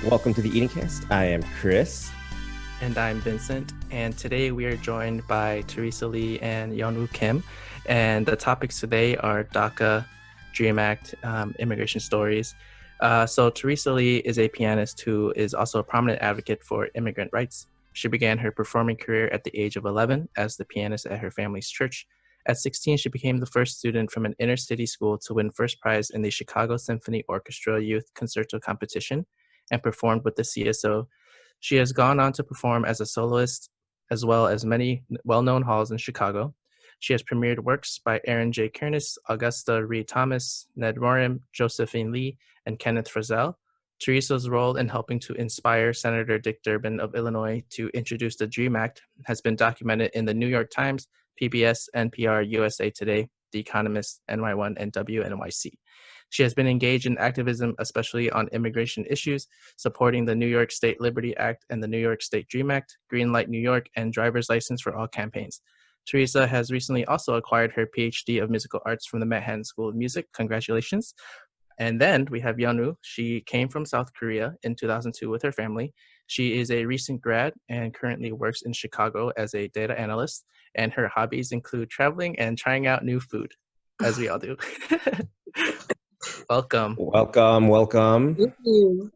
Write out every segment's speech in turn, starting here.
Welcome to the EatingCast. I am Chris. And I'm Vincent. And today we are joined by Tereza Lee and Yeon Woo Kim. And the topics today are DACA, Dream Act, immigration stories. So Tereza Lee is a pianist who is also a prominent advocate for immigrant rights. She began her performing career at the age of 11 as the pianist at her family's church. At 16, she became the first student from an inner city school to win first prize in the Chicago Symphony Orchestra Youth Concerto Competition and performed with the CSO. She has gone on to perform as a soloist as well as many well-known halls in Chicago. She has premiered works by Aaron J. Kernis, Augusta Reed Thomas, Ned Morim, Josephine Lee, and Kenneth Frizzell. Teresa's role in helping to inspire Senator Dick Durbin of Illinois to introduce the DREAM Act has been documented in the New York Times, PBS, NPR, USA Today, The Economist, NY1, and WNYC. She has been engaged in activism, especially on immigration issues, supporting the New York State Liberty Act and the New York State DREAM Act, Green Light New York, and Driver's License for All campaigns. Tereza has recently also acquired her PhD of Musical Arts from the Manhattan School of Music. Congratulations. And then we have Yeon Woo. She came from South Korea in 2002 with her family. She is a recent grad and currently works in Chicago as a data analyst. And her hobbies include traveling and trying out new food, as we all do. Welcome. Welcome. Thank you.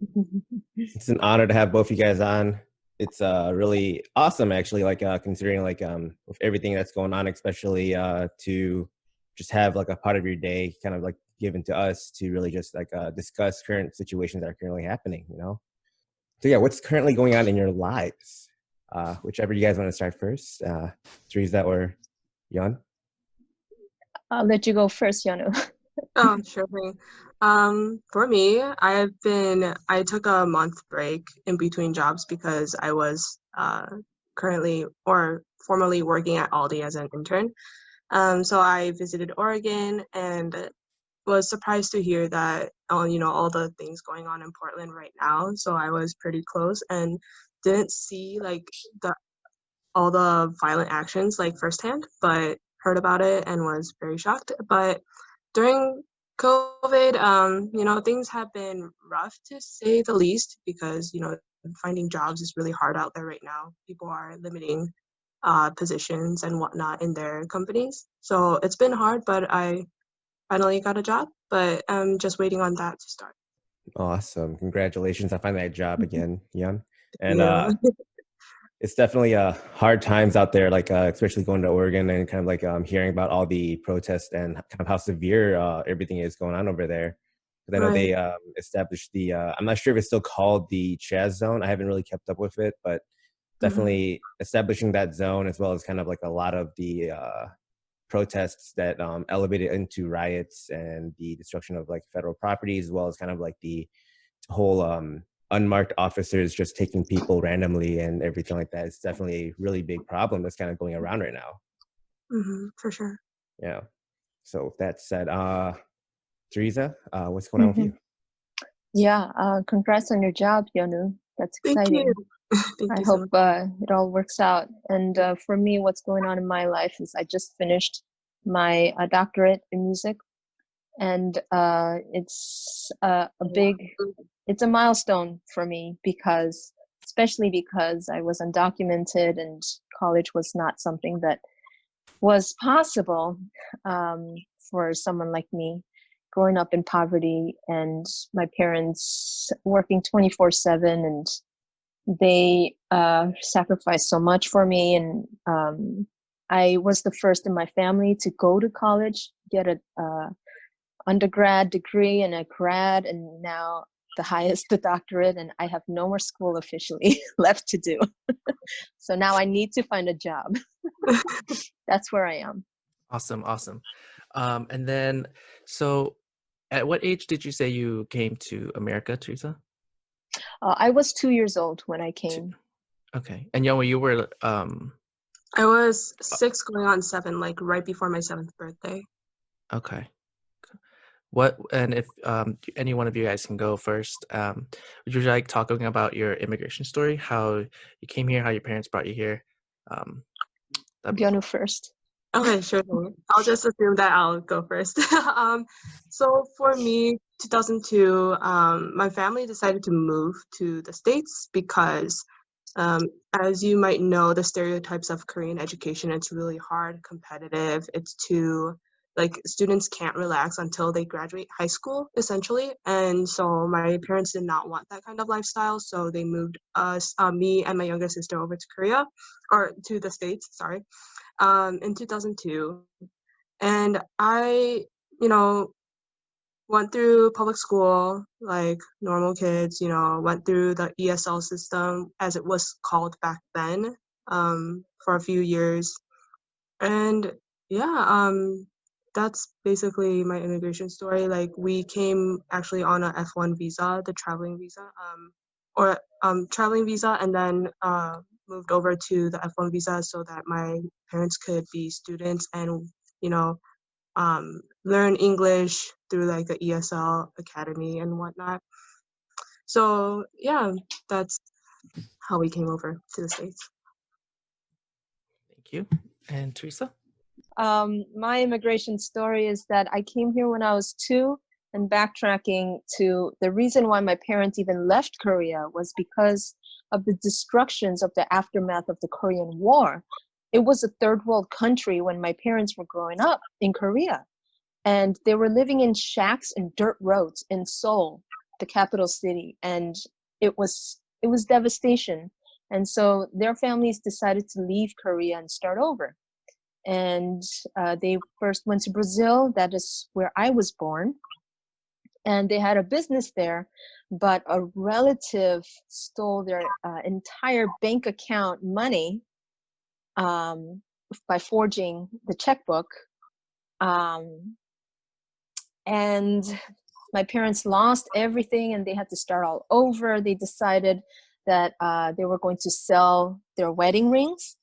It's an honor to have both you guys on. It's really awesome, actually, considering with everything that's going on, especially to just have a part of your day kind of given to us to really just discuss current situations that are currently happening, So yeah, what's currently going on in your lives? Whichever you guys want to start first, Teresa or Yeon? I'll let you go first, Yonu. Oh, sure thing. For me, I took a month break in between jobs because I was currently or formerly working at Aldi as an intern. So I visited Oregon and was surprised to hear that, all the things going on in Portland right now. So I was pretty close and didn't see all the violent actions firsthand, but heard about it and was very shocked. But during COVID, things have been rough to say the least because, finding jobs is really hard out there right now. People are limiting positions and whatnot in their companies. So it's been hard, but I finally got a job, but I'm just waiting on that to start. Awesome. Congratulations on finding that job again, Yeon. And Yeah. it's definitely hard times out there, especially going to Oregon and kind of hearing about all the protests and kind of how severe everything is going on over there. Because I know they established I'm not sure if it's still called the Chaz Zone. I haven't really kept up with it, but definitely establishing that zone as well as kind of a lot of the protests that elevated into riots and the destruction of federal properties, as well as kind of the whole unmarked officers just taking people randomly and everything like that. It's definitely a really big problem that's kind of going around right now. For sure. Yeah. So with that said, Teresa, what's going on with you? Yeah, congrats on your job, Yonu. That's exciting. Thank you. I hope it all works out. And for me, what's going on in my life is I just finished my doctorate in music. And it's it's a milestone for me especially because I was undocumented and college was not something that was possible for someone like me growing up in poverty and my parents working 24/7, and they sacrificed so much for me. And I was the first in my family to go to college, get a undergrad degree and a grad, and now the highest, the doctorate, and I have no more school officially left to do. So now I need to find a job. That's where I am. Awesome. And then, so at what age did you say you came to America, Teresa? I was 2 years old when I came. Okay. And Yeon, you were... I was 6 going on 7, right before my 7th birthday. Okay. And if any one of you guys can go first, would you like talking about your immigration story, how you came here, how your parents brought you here? Yonu first. Okay, sure thing. I'll just assume that I'll go first. So for me, 2002, my family decided to move to the States because, um, as you might know, the stereotypes of Korean education, it's really hard, competitive. It's too, like, students can't relax until they graduate high school, essentially. And so my parents did not want that kind of lifestyle, so they moved us, me and my younger sister, over to Korea, or to the States, sorry, in 2002. And I, you know, went through public school like normal kids, went through the ESL system as it was called back then, for a few years. And yeah, that's basically my immigration story. Like, we came actually on a F1 visa, the traveling visa, or traveling visa, and then moved over to the F1 visa so that my parents could be students and, you know, learn English through like the ESL academy and whatnot. So yeah, that's how we came over to the States. Thank you. And Teresa? My immigration story is that I came here when I was 2, and backtracking to the reason why my parents even left Korea was because of the destructions of the aftermath of the Korean War. It was a third world country when my parents were growing up in Korea, and they were living in shacks and dirt roads in Seoul, the capital city, and it was devastation. And so their families decided to leave Korea and start over. And they first went to Brazil. That is where I was born. And they had a business there, but a relative stole their entire bank account money by forging the checkbook. And my parents lost everything and they had to start all over. They decided that they were going to sell their wedding rings.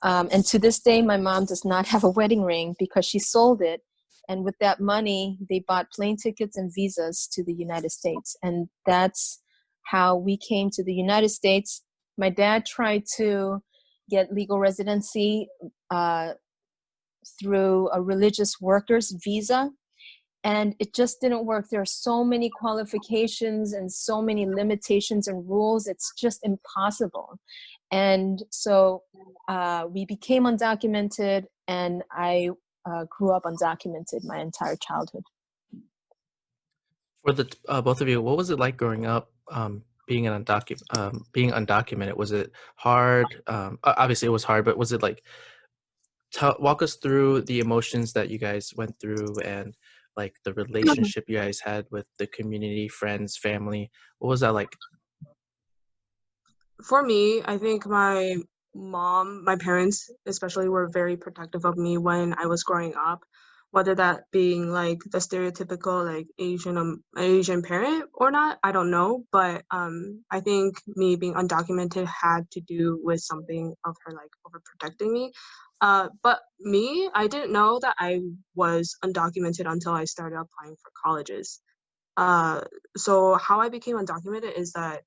And to this day, my mom does not have a wedding ring because she sold it. And with that money, they bought plane tickets and visas to the United States. And that's how we came to the United States. My dad tried to get legal residency through a religious workers visa, and it just didn't work. There are so many qualifications and so many limitations and rules. It's just impossible. And so we became undocumented, and I grew up undocumented my entire childhood. For the both of you, what was it like growing up being undocumented? Was it hard? Obviously, it was hard, but was it like walk us through the emotions that you guys went through and like the relationship you guys had with the community, friends, family? What was that like? For me, I think my parents especially, were very protective of me when I was growing up, whether that being like the stereotypical like Asian parent or not, I don't know. But I think me being undocumented had to do with something of her like overprotecting me. But me, I didn't know that I was undocumented until I started applying for colleges. Uh, so how I became undocumented is that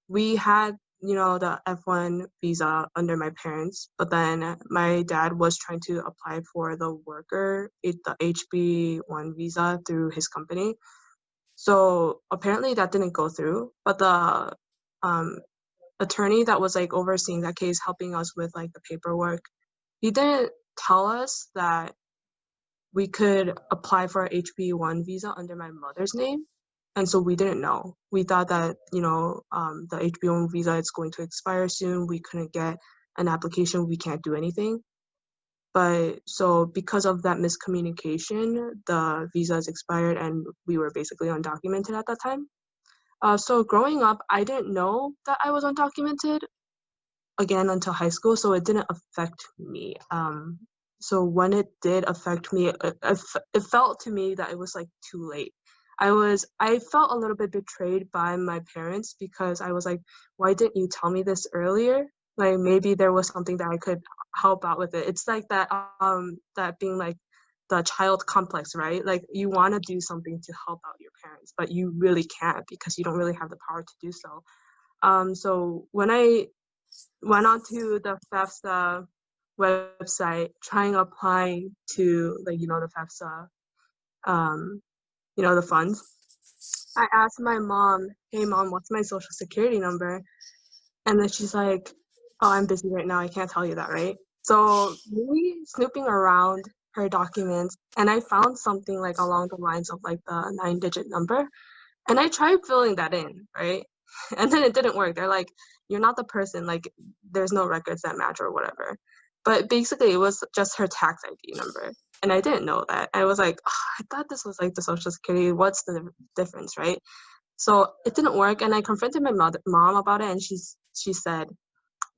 we had, the F1 visa under my parents, but then my dad was trying to apply for the HB1 visa through his company. So apparently that didn't go through, but the um, attorney that was like overseeing that case, helping us with like the paperwork, he didn't tell us that we could apply for an HB1 visa under my mother's name. And so we didn't know. We thought that, the HBO visa is going to expire soon. We couldn't get an application. We can't do anything. But so because of that miscommunication, the visa is expired and we were basically undocumented at that time. So growing up, I didn't know that I was undocumented again until high school, so it didn't affect me. So when it did affect me, it felt to me that it was like too late. I felt a little bit betrayed by my parents because I was like, why didn't you tell me this earlier? Like, maybe there was something that I could help out with it. It's like that being like the child complex, right? Like, you want to do something to help out your parents, but you really can't because you don't really have the power to do so. So when I went on to the FAFSA website trying to apply to like, the FAFSA, the funds. I asked my mom, "Hey mom, what's my social security number?" And then she's like, "Oh, I'm busy right now. I can't tell you that, right?" So me snooping around her documents, and I found something like along the lines of like the 9-digit number. And I tried filling that in, right? And then it didn't work. They're like, "You're not the person, like there's no records that match or whatever." But basically it was just her tax ID number. And I didn't know that. I was like, oh, I thought this was like the social security. What's the difference, right? So it didn't work. And I confronted my mom about it, and she said,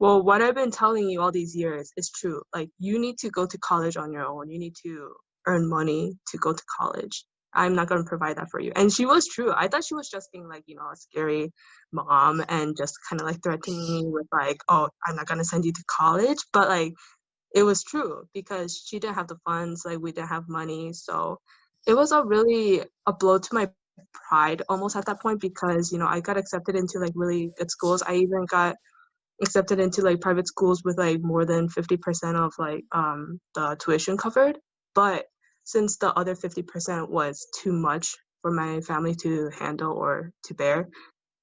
"Well, what I've been telling you all these years is true. Like, you need to go to college on your own. You need to earn money to go to college. I'm not going to provide that for you." And she was true. I thought she was just being like, a scary mom and just kind of like threatening me with like, "Oh, I'm not going to send you to college." But like, it was true because she didn't have the funds. Like, we didn't have money. So it was a blow to my pride almost at that point because, I got accepted into like really good schools. I even got accepted into like private schools with like more than 50% of like the tuition covered. But since the other 50% was too much for my family to handle or to bear,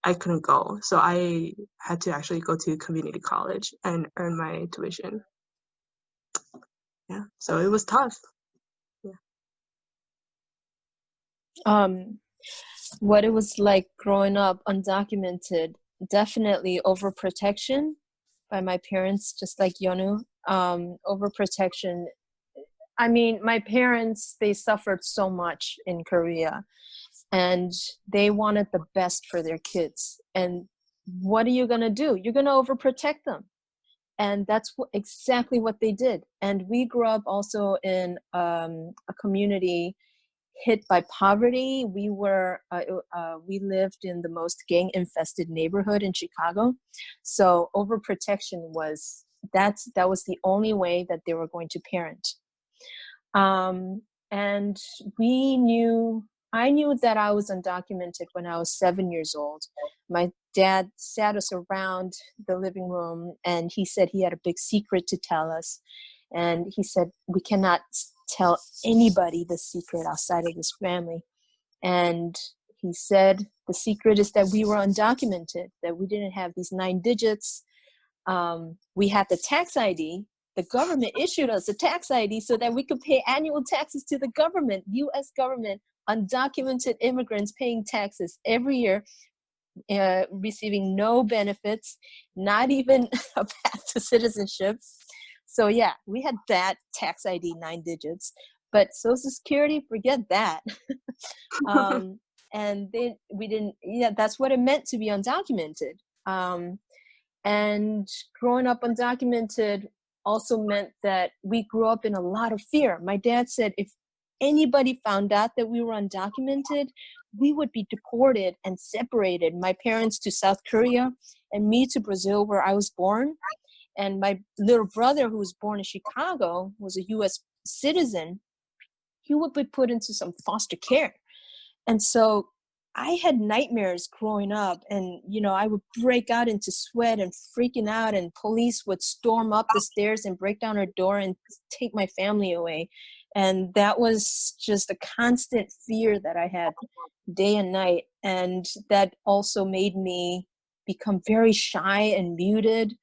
I couldn't go. So I had to actually go to community college and earn my tuition. Yeah, so it was tough. Yeah. What it was like growing up undocumented, definitely overprotection by my parents, just like Yeon Woo. Overprotection. I mean, my parents, they suffered so much in Korea, and they wanted the best for their kids. And what are you going to do? You're going to overprotect them. And that's exactly what they did. And we grew up also in a community hit by poverty. We lived in the most gang-infested neighborhood in Chicago. So overprotection was that was the only way that they were going to parent. And I knew that I was undocumented when I was 7 years old. My dad sat us around the living room, and he said he had a big secret to tell us. And he said, "We cannot tell anybody the secret outside of this family." And he said, the secret is that we were undocumented, that we didn't have these 9 digits. We had the tax ID. The government issued us a tax ID so that we could pay annual taxes to the government, U.S. government, undocumented immigrants paying taxes every year, receiving no benefits, not even a path to citizenship. So yeah, we had that tax ID, 9 digits, but Social Security, forget that. And then we didn't, that's what it meant to be undocumented. And growing up undocumented also meant that we grew up in a lot of fear. My dad said if anybody found out that we were undocumented, we would be deported and separated. My parents to South Korea and me to Brazil, where I was born. And my little brother, who was born in Chicago, was a U.S. citizen. He would be put into some foster care. And so I had nightmares growing up, and, I would break out into sweat and freaking out, and police would storm up the stairs and break down our door and take my family away. And that was just a constant fear that I had day and night. And that also made me become very shy and muted.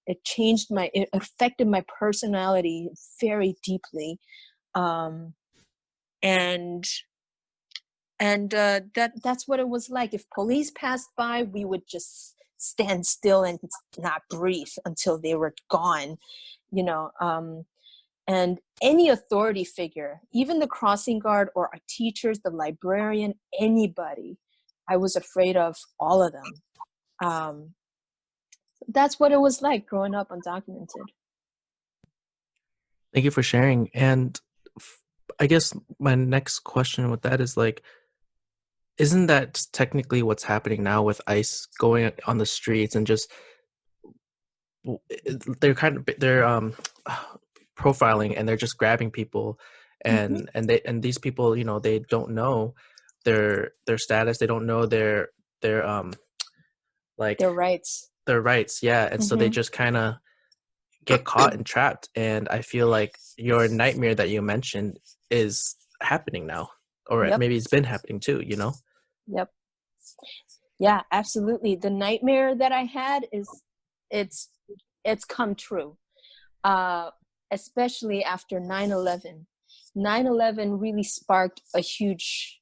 It affected my personality very deeply. And that's what it was like. If police passed by, we would just stand still and not breathe until they were gone, and any authority figure, even the crossing guard or our teachers, the librarian, anybody, I was afraid of all of them. That's what it was like growing up undocumented. Thank you for sharing. And I guess my next question with that is like, isn't that technically what's happening now with ICE going on the streets and just they're profiling, and they're just grabbing people, and these people, they don't know their status, they don't know their like their rights. Yeah, and so they just kind of get caught and trapped. And I feel like your nightmare that you mentioned is happening now, or Yep. maybe it's been happening too, you know? Yep. Yeah, absolutely. The nightmare that I had it's come true. Especially after 9/11. 9/11 really sparked a huge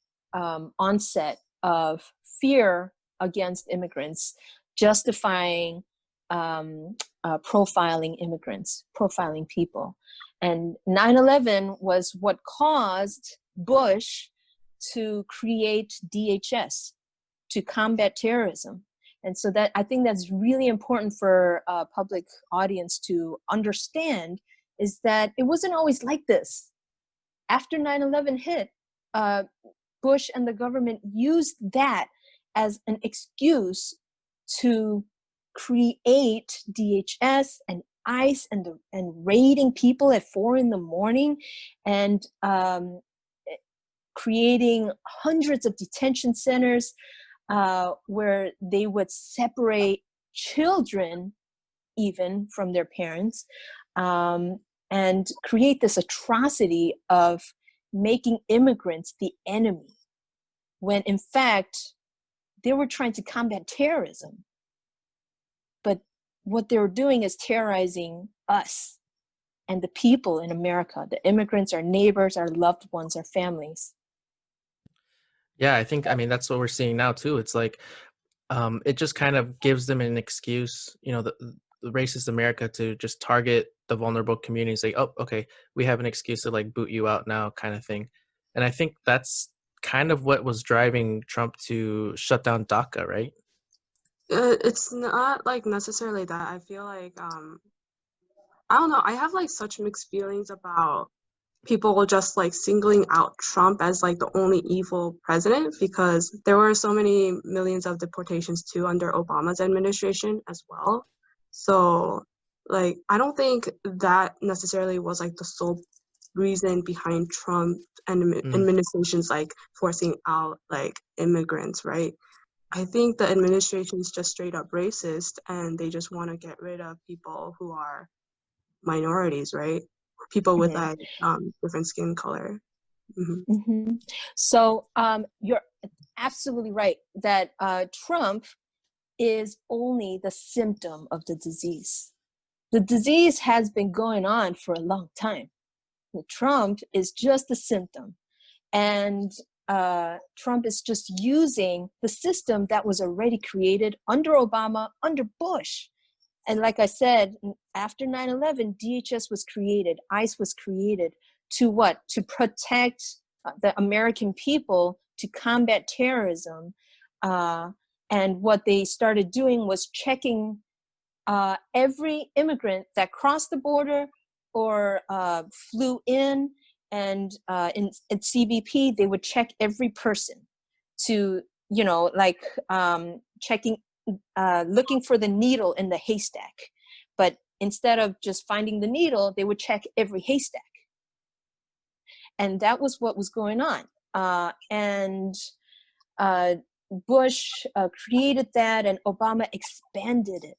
onset of fear against immigrants, justifying profiling immigrants, profiling people. And 9/11 was what caused Bush to create DHS, to combat terrorism. And so that, I think that's really important for a public audience to understand, is that it wasn't always like this. After 9/11 hit, Bush and the government used that as an excuse to create DHS and ICE and raiding people at 4 a.m. and creating hundreds of detention centers where they would separate children even from their parents, and create this atrocity of making immigrants the enemy, when in fact they were trying to combat terrorism. But what they were doing is terrorizing us and the people in America, the immigrants, our neighbors, our loved ones, our families. Yeah, I mean, that's what we're seeing now too. It's like, it just kind of gives them an excuse, you know, the racist America, to just target the vulnerable communities. Like, oh, okay, we have an excuse to like boot you out now, kind of thing. And I think that's kind of what was driving Trump to shut down DACA, right? It's not like necessarily that. I feel like I don't know. I have like such mixed feelings about people just like singling out Trump as like the only evil president, because there were so many millions of deportations too under Obama's administration as well. So like I don't think that necessarily was like the sole reason behind Trump and administration's like forcing out like immigrants, right? I think the administration is just straight up racist, and they just want to get rid of people who are minorities, right? People with like different skin color. So you're absolutely right that Trump is only the symptom of the disease. The disease has been going on for a long time. Trump is just a symptom. And Trump is just using the system that was already created under Obama, under Bush. And like I said, after 9/11, DHS was created, ICE was created to what? To protect the American people, to combat terrorism. And what they started doing was checking every immigrant that crossed the border or flew in. And in CBP, they would check every person to, you know, like checking, looking for the needle in the haystack. But instead of just finding the needle, they would check every haystack. And that was what was going on. And Bush created that, and Obama expanded it.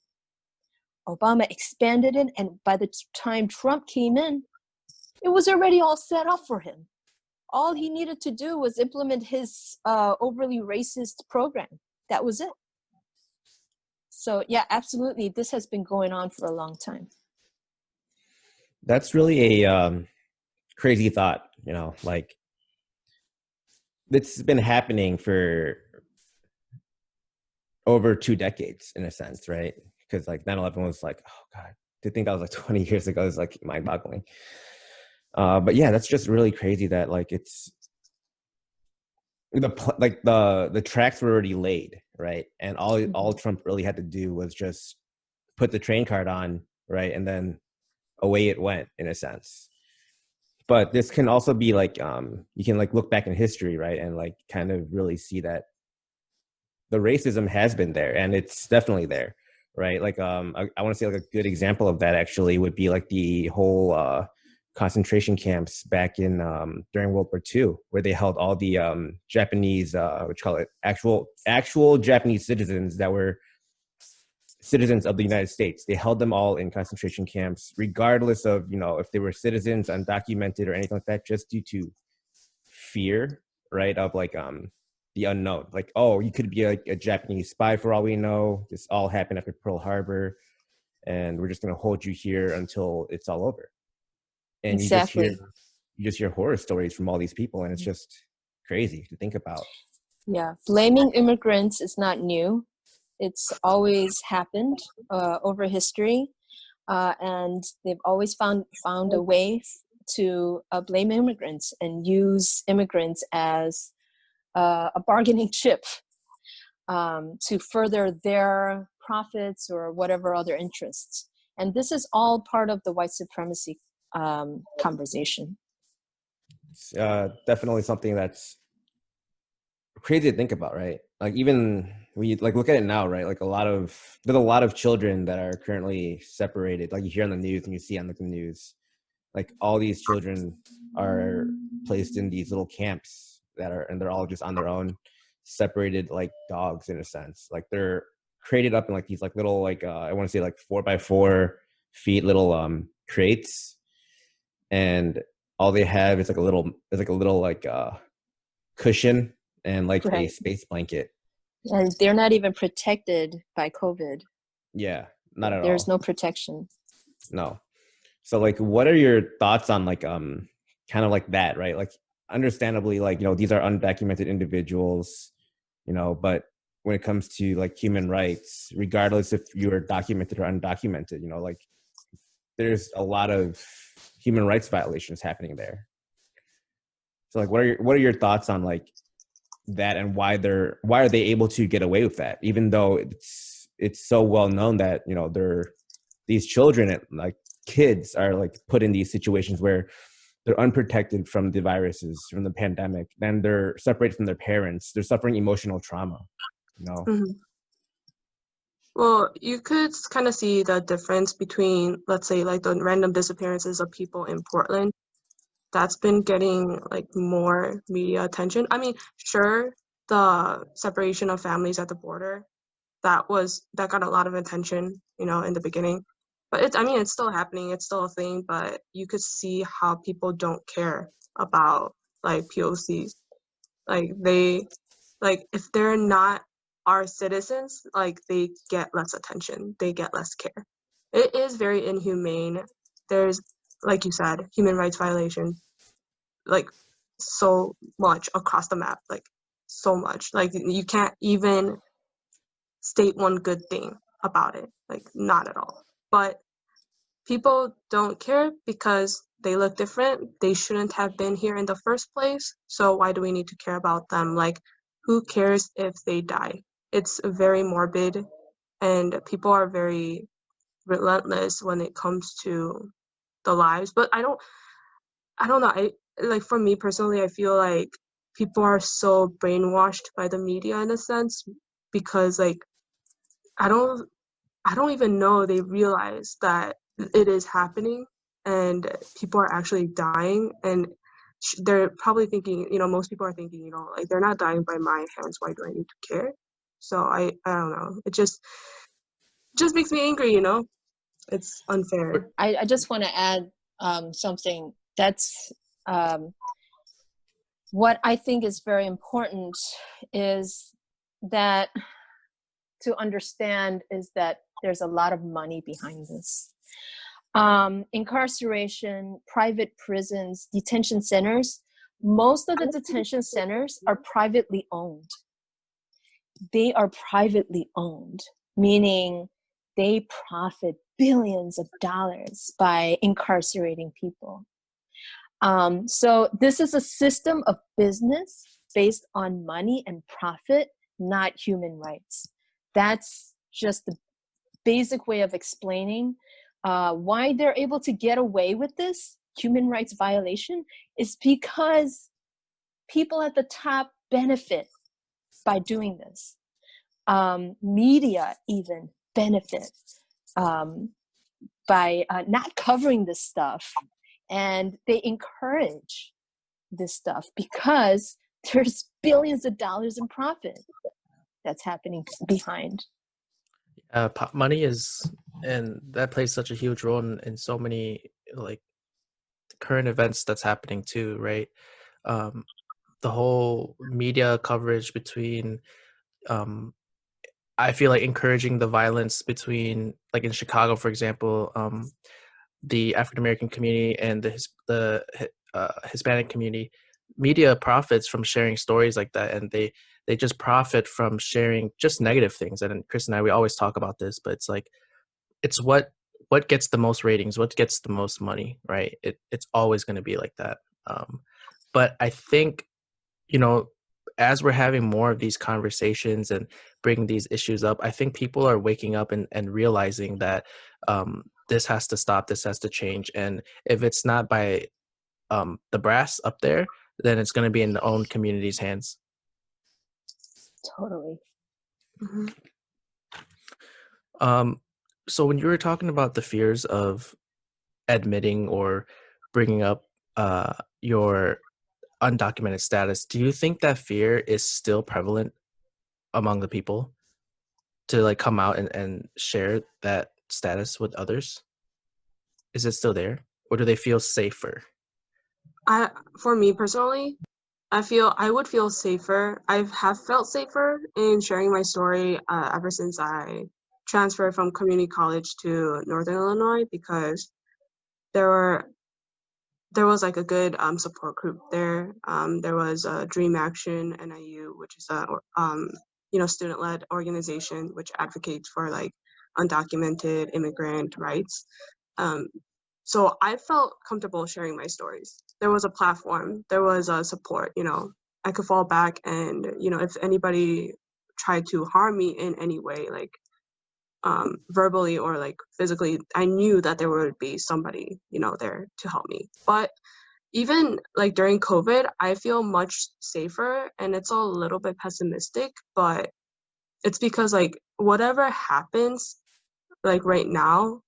And by the time Trump came in, it was already all set up for him. All he needed to do was implement his overly racist program. That was it. So yeah, absolutely. This has been going on for a long time. That's really a crazy thought, you know, like it's been happening for over 2 decades in a sense, right? Because like 9/11 was like, oh God, to think that was like 20 years ago is like mind boggling. But yeah, that's just really crazy that like it's the tracks were already laid, right? And all Trump really had to do was just put the train card on, right? And then away it went in a sense. But this can also be like you can like look back in history, right? And like kind of really see that the racism has been there, and it's definitely there, right? Like I want to say like a good example of that actually would be like the whole concentration camps back in during World War II, where they held all the Japanese, what you call it, actual Japanese citizens that were citizens of the United States. They held them all in concentration camps, regardless of, you know, if they were citizens, undocumented, or anything like that, just due to fear, right? Of like the unknown. Like, oh, you could be a Japanese spy for all we know. This all happened after Pearl Harbor, and we're just gonna hold you here until it's all over. And Exactly. you just hear horror stories from all these people, and it's just crazy to think about. Yeah, blaming immigrants is not new. It's always happened over history, and they've always found a way to blame immigrants and use immigrants as a bargaining chip to further their profits or whatever other interests. And this is all part of the white supremacy conversation. It's definitely something that's crazy to think about, right? Like, even we like look at it now, right? Like there's a lot of children that are currently separated. Like, you hear on the news and you see on the news, like all these children are placed in these little camps and they're all just on their own, separated like dogs in a sense. Like, they're created up in like these like little like I want to say like 4x4 feet little crates, and all they have is like a little like cushion and like a space blanket. And they're not even protected by COVID. Yeah, not at all. There's no protection. No. So like, what are your thoughts on like kind of like that, right? Like, understandably, like, you know, these are undocumented individuals, you know, but when it comes to like human rights, regardless if you're documented or undocumented, you know, like, there's a lot of human rights violations happening there. So like, what are your thoughts on like that, and why are they able to get away with that, even though it's so well known that, you know, these children, like kids, are like put in these situations where they're unprotected from the viruses, from the pandemic, then they're separated from their parents, they're suffering emotional trauma, you know? Mm-hmm. Well, you could kind of see the difference between, let's say, like the random disappearances of people in Portland. That's been getting like more media attention. I mean, sure, the separation of families at the border, that got a lot of attention, you know, in the beginning. But it's still happening. It's still a thing. But you could see how people don't care about like POCs. Like, if they're not our citizens, like, they get less attention. They get less care. It is very inhumane. There's, like you said, human rights violation, like, so much across the map, like, so much. Like, you can't even state one good thing about it, like, not at all. But people don't care because they look different. They shouldn't have been here in the first place. So why do we need to care about them? Like, who cares if they die? It's very morbid, and people are very relentless when it comes to the lives. But I don't know. Like, for me personally, I feel like people are so brainwashed by the media in a sense, because like, I don't even know they realize that it is happening and people are actually dying, and they're probably thinking, you know, most people are thinking, you know, like, they're not dying by my hands, why do I need to care? So I don't know, it just makes me angry, you know. It's unfair. I just want to add something that's what I think is very important is that to understand is that there's a lot of money behind this. Incarceration, private prisons, detention centers, most of the detention centers are privately owned. They are privately owned, meaning they profit billions of dollars by incarcerating people. So this is a system of business based on money and profit, not human rights. That's just the basic way of explaining why they're able to get away with this human rights violation is because people at the top benefit by doing this. Media even benefit by not covering this stuff, and they encourage this stuff because there's billions of dollars in profit that's happening behind. Money is, and that plays such a huge role in so many like current events that's happening too, right? Um, the whole media coverage between, um, I feel like encouraging the violence between, like in Chicago, for example, the African American community and the Hispanic community. Media profits from sharing stories like that, and they just profit from sharing just negative things. And Chris and I, we always talk about this, but it's like it's what gets the most ratings, what gets the most money, right? It's always going to be like that. But I think, you know, as we're having more of these conversations and bringing these issues up, I think people are waking up and realizing that this has to stop, this has to change. And if it's not by the brass up there, then it's going to be in the own community's hands. Totally. Mhm. So when you were talking about the fears of admitting or bringing up your undocumented status, do you think that fear is still prevalent among the people to like come out and share that status with others? Is it still there, or do they feel safer? For me personally, I would feel safer. I have felt safer in sharing my story ever since I transferred from community college to Northern Illinois, because there were there was like a good support group there. There was Dream Action NIU, which is a student-led organization which advocates for like undocumented immigrant rights. So I felt comfortable sharing my stories. There was a platform, there was a support. I could fall back, and if anybody tried to harm me in any way, like verbally or like physically, I knew that there would be somebody there to help me. But even like during COVID, I feel much safer, and it's a little bit pessimistic, but it's because like whatever happens like right now,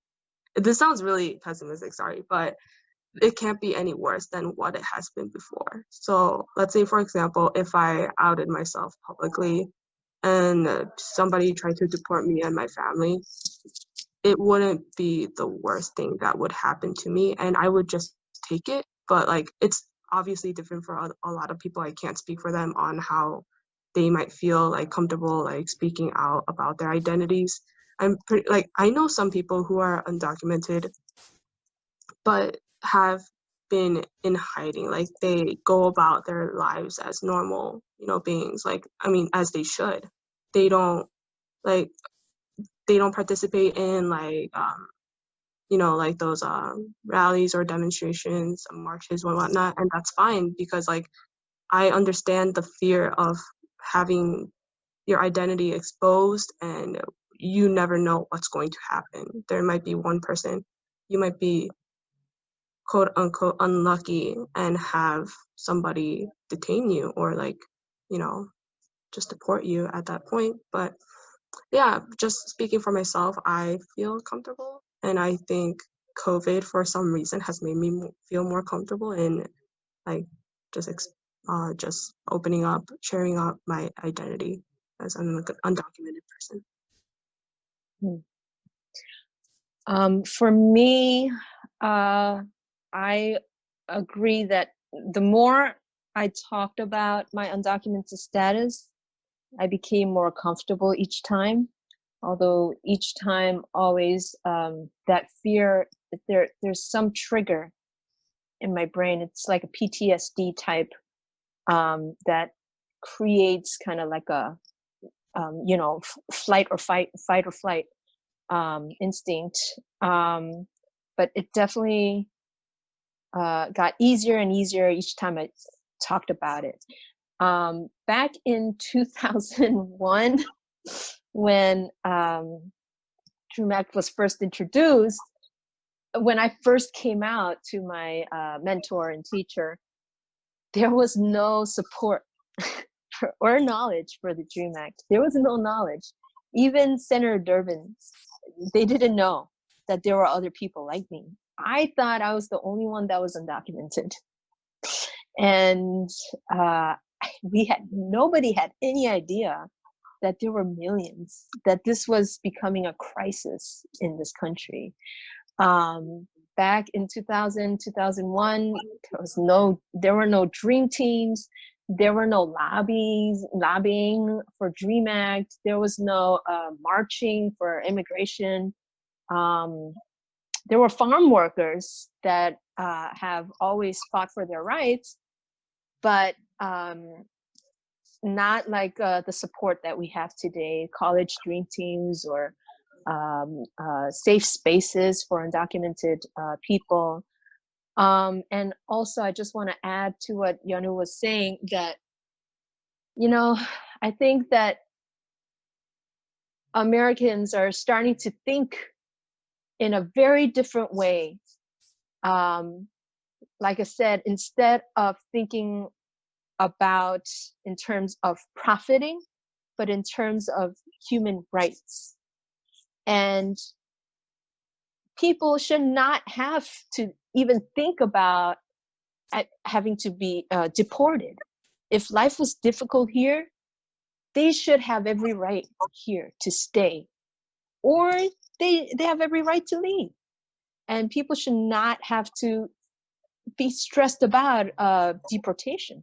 this sounds really pessimistic, sorry, but it can't be any worse than what it has been before. So let's say, for example, if I outed myself publicly and somebody tried to deport me and my family, it wouldn't be the worst thing that would happen to me, and I would just take it. But like, it's obviously different for a lot of people. I can't speak for them on how they might feel like comfortable like speaking out about their identities. I know some people who are undocumented but have been in hiding. Like, they go about their lives as normal beings, like, I mean, as they should. They don't like they don't participate in like like those rallies or demonstrations, marches and whatnot, and that's fine, because like I understand the fear of having your identity exposed, and you never know what's going to happen. There might be one person, you might be quote unquote unlucky and have somebody detain you, or like just deport you at that point. But yeah, just speaking for myself, I feel comfortable, and I think COVID for some reason has made me feel more comfortable in like just opening up, sharing up my identity as an undocumented person. For me, I agree that the more I talked about my undocumented status, I became more comfortable each time. Although each time, always that fear, there's some trigger in my brain. It's like a PTSD type that creates kind of like a fight or flight instinct. But it definitely got easier and easier each time I talked about it. Back in 2001, when Dream Act was first introduced, when I first came out to my mentor and teacher, there was no support or knowledge for the Dream Act. There was no knowledge. Even Senator Durbin, they didn't know that there were other people like me. I thought I was the only one that was undocumented. And nobody had any idea that there were millions, that this was becoming a crisis in this country. Back in 2000, 2001, there were no dream teams. There were no lobbying for DREAM Act. There was no marching for immigration. There were farm workers that have always fought for their rights, but not like the support that we have today, college dream teams or safe spaces for undocumented people. And also, I just want to add to what Yeon Woo was saying that, you know, I think that Americans are starting to think in a very different way. Like I said, instead of thinking about in terms of profiting, but in terms of human rights. And people should not have to even think about having to be deported. If life was difficult here, they should have every right here to stay, or they have every right to leave. And people should not have to be stressed about deportation.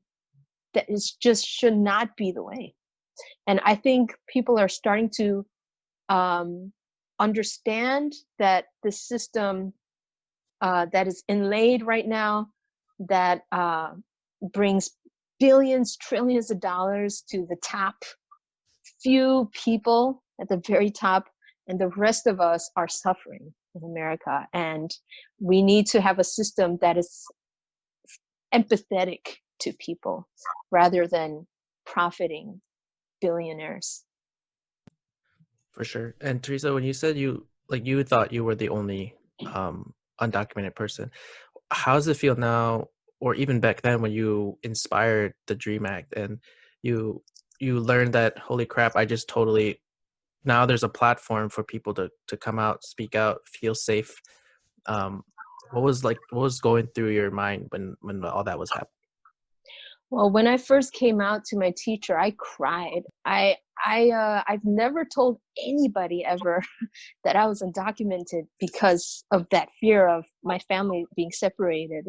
That is just should not be the way. And I think people are starting to understand that the system that is inlaid right now, that brings billions, trillions of dollars to the top few people at the very top, and the rest of us are suffering in America. And we need to have a system that is empathetic to people rather than profiting billionaires. For sure. And Teresa, when you said you thought you were the only undocumented person, how does it feel now, or even back then when you inspired the DREAM Act and you learned that, holy crap, I just totally, now there's a platform for people to come out, speak out, feel safe. What was going through your mind when all that was happening? Well, when I first came out to my teacher, I cried. I've never told anybody ever that I was undocumented because of that fear of my family being separated.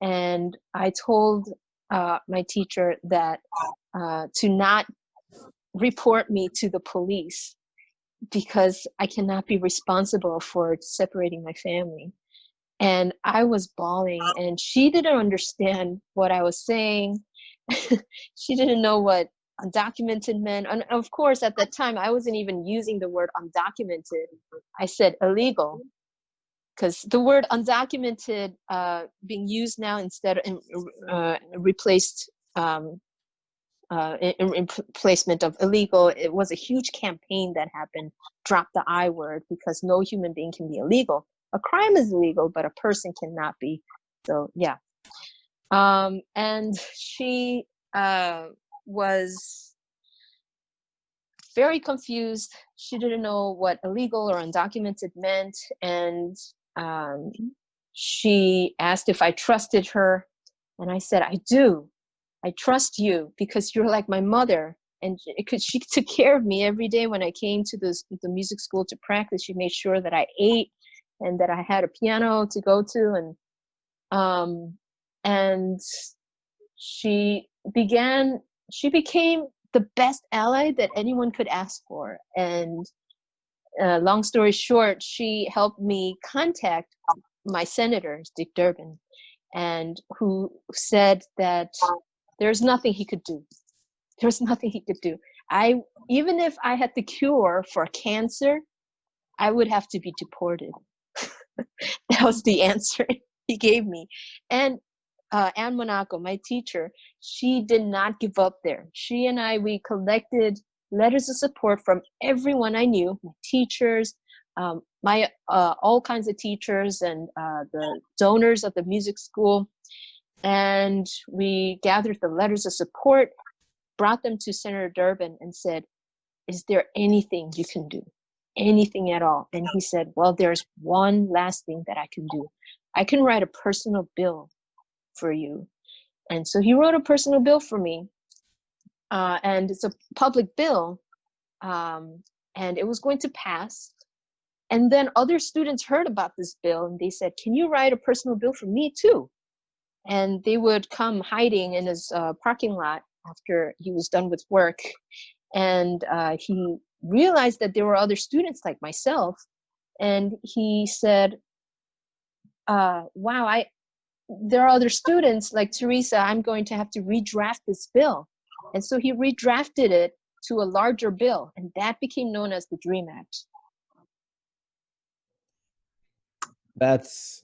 And I told my teacher that to not report me to the police because I cannot be responsible for separating my family. And I was bawling, and she didn't understand what I was saying. She didn't know what undocumented meant. And of course, at that time, I wasn't even using the word undocumented. I said illegal, because the word undocumented being used now instead replaced in replacement of illegal. It was a huge campaign that happened. Drop the I word, because no human being can be illegal. A crime is illegal, but a person cannot be. So yeah. And she was very confused. She didn't know what illegal or undocumented meant. And she asked if I trusted her. And I said, I do. I trust you because you're like my mother. And she took care of me every day when I came to the music school to practice. She made sure that I ate and that I had a piano to go to. And she became the best ally that anyone could ask for. And long story short, she helped me contact my senator, Dick Durbin, and who said that there's nothing he could do. There's nothing he could do. Even if I had the cure for cancer, I would have to be deported. That was the answer he gave me. And Anne Monaco, my teacher, she did not give up there. She and we collected letters of support from everyone I knew, teachers, my all kinds of teachers, and the donors of the music school. And we gathered the letters of support, brought them to Senator Durbin and said, is there anything you can do? Anything at all? And he said, well, there's one last thing that I can do. I can write a personal bill for you. And so he wrote a personal bill for me. And it's a public bill and it was going to pass. And then other students heard about this bill and they said, can you write a personal bill for me too? And they would come hiding in his parking lot after he was done with work. And he realized that there were other students like myself. And he said, wow, there are other students like Teresa, I'm going to have to redraft this bill. And so he redrafted it to a larger bill, and that became known as the DREAM Act. That's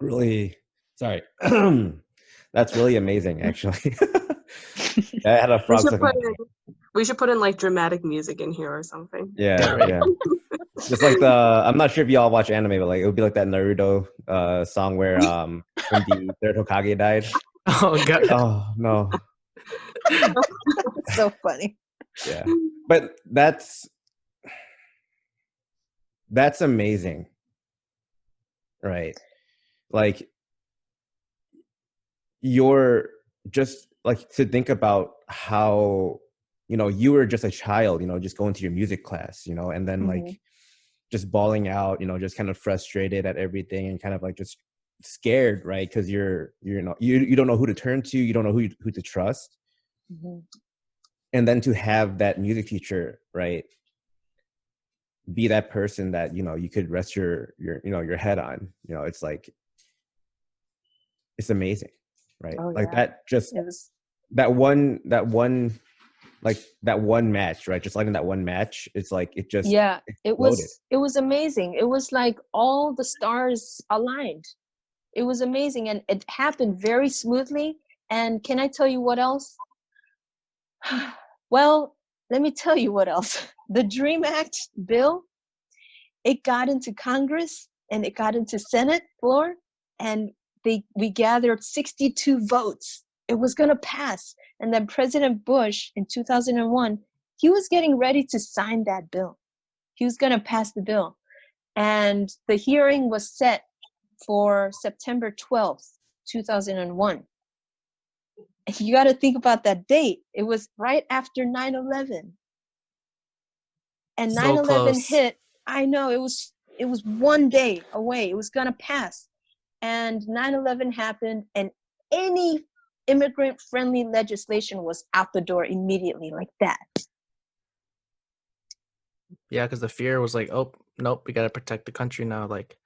really, sorry. That's really amazing, actually. I had a frog stuck in my throat. We should put in like dramatic music in here or something. Yeah. Just like I'm not sure if y'all watch anime, but like it would be like that Naruto song where when the third Hokage died. Oh god. Oh no. So funny. Yeah. But that's amazing. Right. Like you're just like to think about how, you were just a child, just going to your music class, and then like just bawling out, just kind of frustrated at everything and kind of like just scared, right? Because you don't know who to turn to, you don't know who to trust. And then to have that music teacher, right, be that person that you could rest your head on, it's like it's amazing, right? Oh, like yeah. that just that one match, right? Just like in that one match, it's like it just exploded. It was amazing. It was like all the stars aligned. It was amazing, and it happened very smoothly. And can I tell you what else? Well, let me tell you what else. The DREAM Act bill, it got into Congress and it got into Senate floor, and we gathered 62 votes. It was going to pass. And then President Bush in 2001, he was getting ready to sign that bill. He was going to pass the bill. And the hearing was set for September 12th, 2001. And you got to think about that date. It was right after 9/11. And So 9/11 close. hit. I know, it was one day away. It was going to pass. And 9/11 happened, and any immigrant-friendly legislation was out the door immediately, like that. Yeah, because the fear was like, oh nope, we got to protect the country now. Like,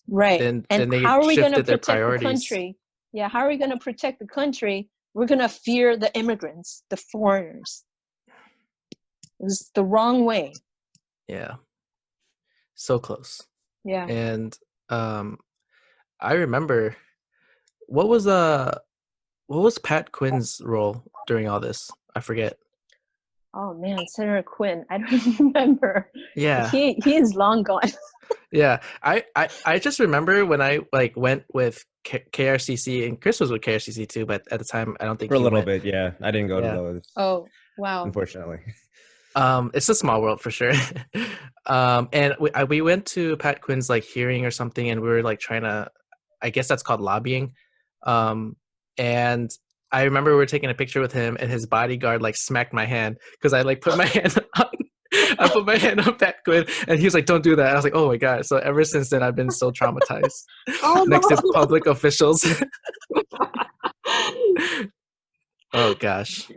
right. Then they how are we going to shifted their protect the priorities. country? Yeah, how are we going to protect the country? We're going to fear the immigrants, the foreigners. It was the wrong way. Yeah, so close. Yeah. And I remember what was Pat Quinn's role during all this? I forget. Oh man, Senator Quinn. I don't remember. Yeah. He is long gone. Yeah. I just remember when I like went with KRCC, and Chris was with KRCC too, but at the time I don't think for a he little went. bit. Yeah, I didn't go to those. Oh wow. Unfortunately. It's a small world for sure. And we went to Pat Quinn's like hearing or something, and we were like trying to, I guess that's called lobbying. And I remember we were taking a picture with him, and his bodyguard like smacked my hand because I like put my hand on. I put my hand on Pat Quinn, and he was like, "Don't do that." I was like, "Oh my god!" So ever since then, I've been so traumatized next to public officials. Oh gosh.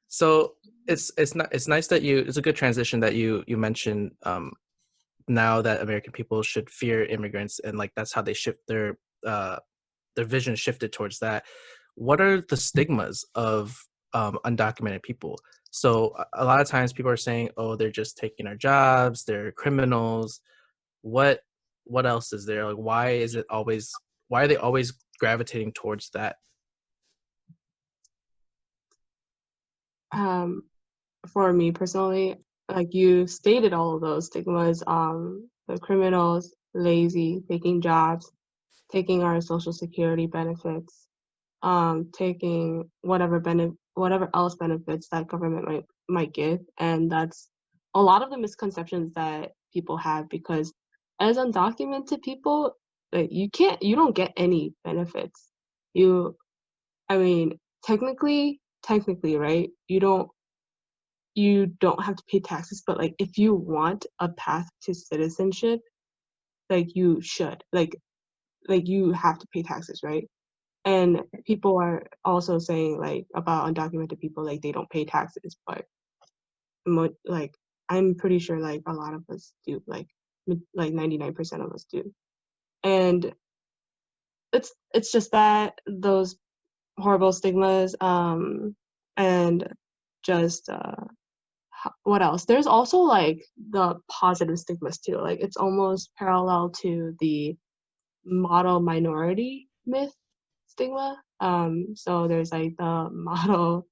So it's nice that it's a good transition that you mentioned now that American people should fear immigrants, and like that's how they shift their vision shifted towards that. What are the stigmas of undocumented people? So a lot of times people are saying, oh, they're just taking our jobs, they're criminals. What else is there? Like why are they always gravitating towards that? For me personally, like you stated all of those stigmas, the criminals, lazy, taking jobs, taking our social security benefits, taking whatever else benefits that government might give. And that's a lot of the misconceptions that people have, because as undocumented people, like, you don't get any benefits. Technically, right? You don't you don't have to pay taxes, but like if you want a path to citizenship, like you should, like you have to pay taxes, right? And people are also saying like about undocumented people, like they don't pay taxes, but like I'm pretty sure like a lot of us do, like 99% of us do. And it's just that those horrible stigmas, and just what else? There's also like the positive stigmas too. Like it's almost parallel to the model minority myth stigma. So there's like the model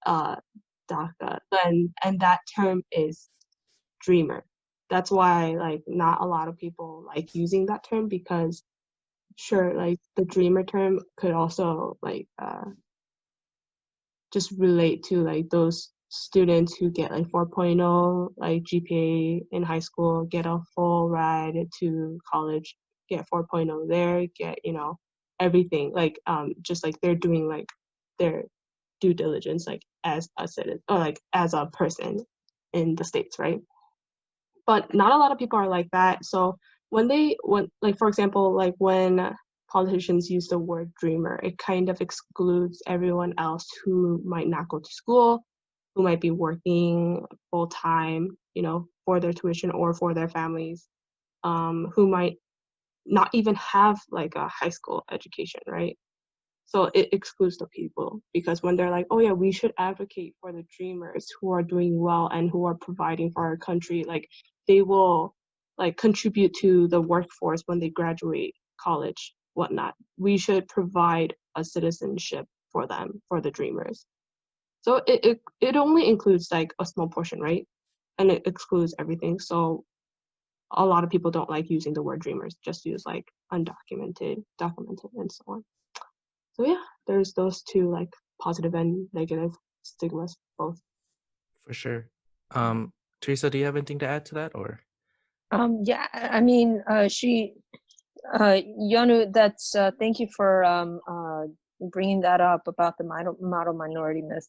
DACA, and that term is dreamer. That's why like not a lot of people like using that term, because sure, like the dreamer term could also like just relate to like those students who get like 4.0 like GPA in high school, get a full ride to college, get 4.0 there, get, you know, everything, like just like they're doing like their due diligence like as a citizen or like as a person in the States, right? But not a lot of people are like that. So when like for example, like when politicians use the word dreamer, it kind of excludes everyone else who might not go to school, who might be working full time, you know, for their tuition or for their families, who might not even have like a high school education, right? So it excludes the people, because when they're like, oh yeah, we should advocate for the dreamers who are doing well and who are providing for our country, like they will like contribute to the workforce when they graduate college, whatnot. We should provide a citizenship for them, for the dreamers. So it only includes like a small portion, right? And it excludes everything. So a lot of people don't like using the word dreamers, just use like undocumented, documented, and so on. So yeah, there's those two like positive and negative stigmas both. For sure. Teresa, do you have anything to add to that, or? Yeah, I mean, Yeon, that's thank you for bringing that up about the model minority myth.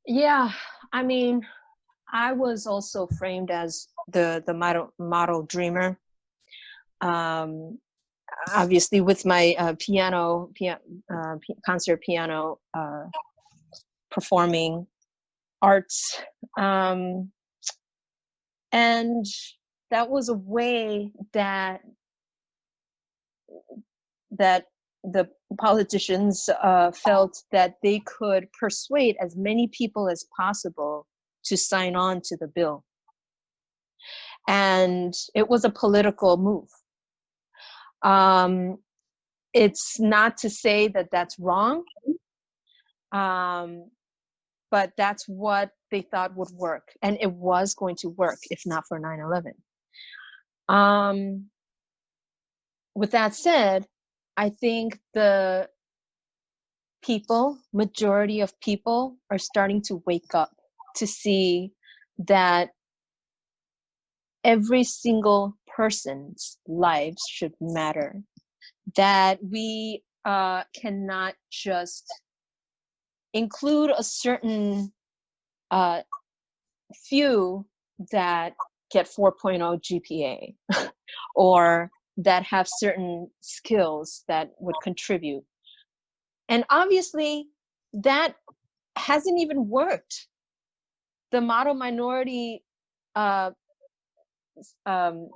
Yeah, I mean, I was also framed as the model dreamer. Obviously, with my concert piano performing arts, and that was a way that the politicians felt that they could persuade as many people as possible to sign on to the bill. And it was a political move. It's not to say that that's wrong, but that's what they thought would work. And it was going to work if not for 9/11. With that said, I think the majority of people are starting to wake up to see that every single person's lives should matter, that we cannot just include a certain few that get 4.0 GPA or that have certain skills that would contribute. And obviously, that hasn't even worked. The model minority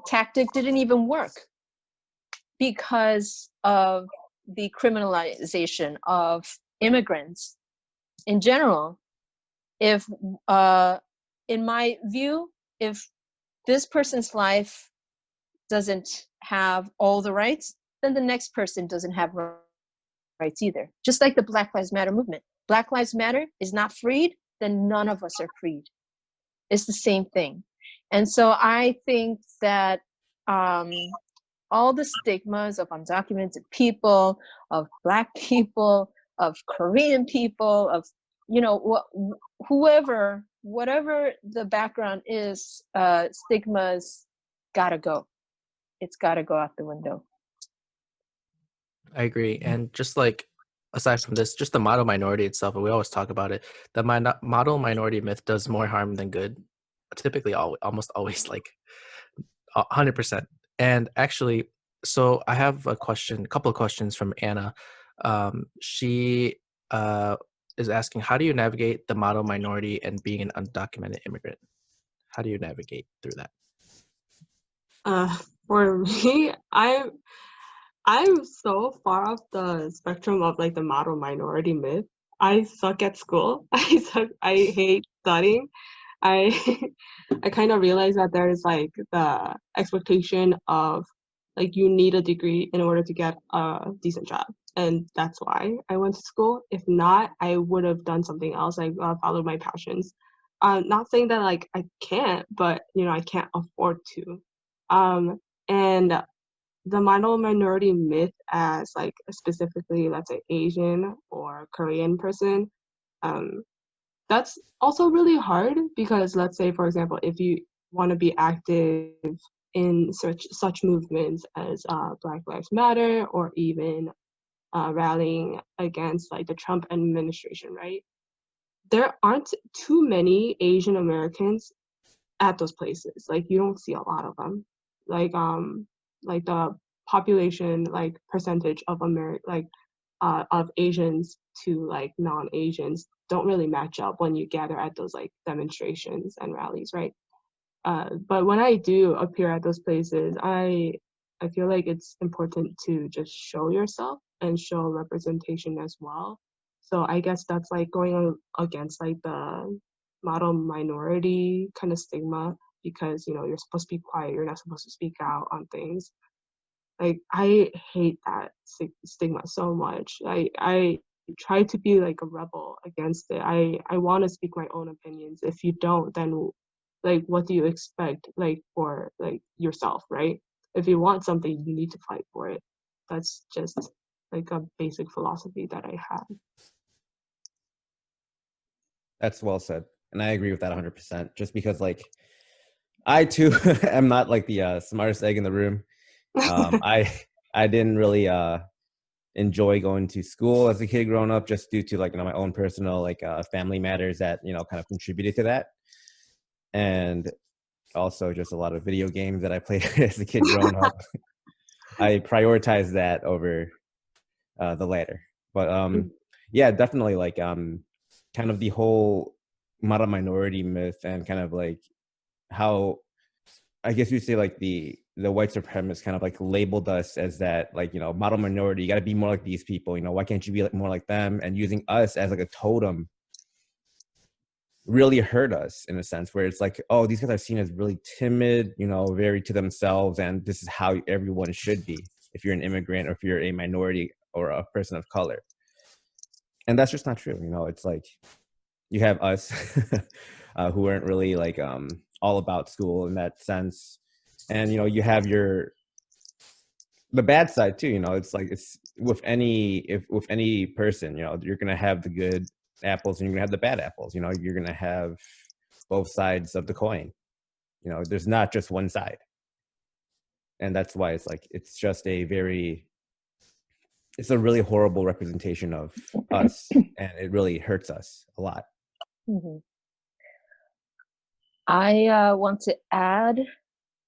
tactic didn't even work because of the criminalization of immigrants in general. If, in my view, if this person's life doesn't have all the rights, then the next person doesn't have rights either. Just like the Black Lives Matter movement. Black Lives Matter is not freed, then none of us are freed. It's the same thing. And so I think that all the stigmas of undocumented people, of Black people, of Korean people, of, you know, whatever the background is, stigmas gotta go. It's gotta go out the window. I agree. And just like aside from this, just the model minority itself, and we always talk about it, the model minority myth does more harm than good. Typically, almost always, like 100%. And actually, so I have a couple of questions from Anna. She is asking, how do you navigate the model minority and being an undocumented immigrant? How do you navigate through that? For me, I'm so far off the spectrum of like the model minority myth. I suck at school. I hate studying. I I kind of realized that there is like the expectation of like you need a degree in order to get a decent job, and that's why I went to school. If not, I would have done something else, like followed my passions. Not saying that like I can't, but I can't afford to. And the model minority myth as like specifically, let's say, Asian or Korean person, um, that's also really hard because let's say, for example, if you want to be active in such movements as Black Lives Matter, or even rallying against like the Trump administration, right? There aren't too many Asian Americans at those places. Like you don't see a lot of them. Like the population like percentage of of Asians to like non-Asians don't really match up when you gather at those like demonstrations and rallies, right? But when I do appear at those places, I feel like it's important to just show yourself and show representation as well. So I guess that's like going against like the model minority kind of stigma, because you're supposed to be quiet, you're not supposed to speak out on things. Like I hate that stigma so much. I try to be like a rebel against it. I want to speak my own opinions. If you don't, then like what do you expect like for like yourself, right? If you want something, you need to fight for it. That's just like a basic philosophy that I have. That's well said, and I agree with that 100%. Just because, like, I too am not like the smartest egg in the room. I didn't really enjoy going to school as a kid growing up, just due to like my own personal like family matters that kind of contributed to that, and also just a lot of video games that I played as a kid growing up. I prioritized that over the latter. But yeah, definitely like kind of the whole model minority myth, and kind of like how I guess you'd say like the white supremacists kind of like labeled us as that, like, model minority. You got to be more like these people. Why can't you be like more like them? And using us as like a totem really hurt us in a sense, where it's like, oh, these guys are seen as really timid, very to themselves, and this is how everyone should be if you're an immigrant or if you're a minority or a person of color. And that's just not true. It's like you have us who aren't really like all about school in that sense, and you have the bad side too. It's like it's with any person, you're gonna have the good apples and you're gonna have the bad apples. You're gonna have both sides of the coin. There's not just one side, and that's why it's just it's a really horrible representation of us, and it really hurts us a lot. Mm-hmm. I want to add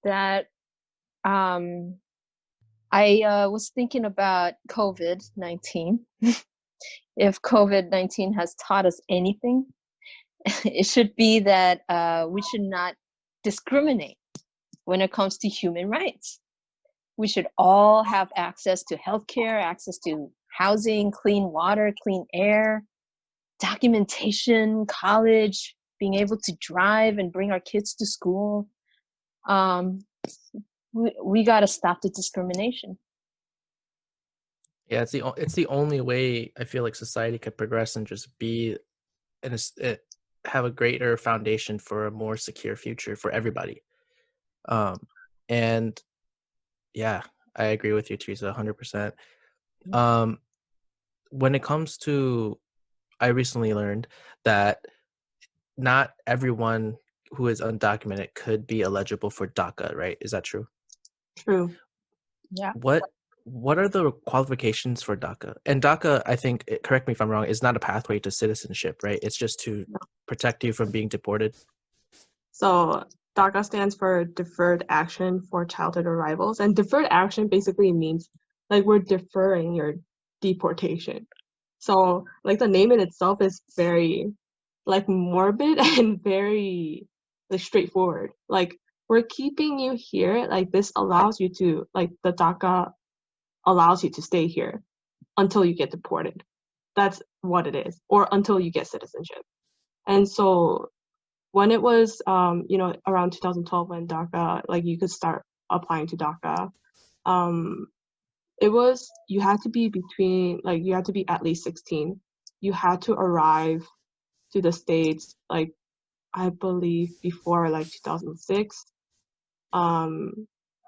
that I was thinking about COVID-19. If COVID-19 has taught us anything, it should be that we should not discriminate when it comes to human rights. We should all have access to healthcare, access to housing, clean water, clean air, documentation, college, being able to drive and bring our kids to school. We got to stop the discrimination. Yeah, it's the only way I feel like society could progress and just be and have a greater foundation for a more secure future for everybody. And yeah, I agree with you, Teresa, 100%. When it comes to, I recently learned that not everyone who is undocumented could be eligible for DACA, right? Is that true? True. Yeah. What what are the qualifications for DACA? And DACA, I think, correct me if I'm wrong, is not a pathway to citizenship, right? It's just to protect you from being deported. So DACA stands for Deferred Action for Childhood Arrivals, and deferred action basically means like we're deferring your deportation. So like the name in itself is very like morbid and very like straightforward. Like we're keeping you here, like this allows you to like the DACA allows you to stay here until you get deported. That's what it is, or until you get citizenship. And so when it was, around 2012 when DACA, like you could start applying to DACA, it was, you had to be at least 16. You had to arrive to the States, like, I believe before like 2006.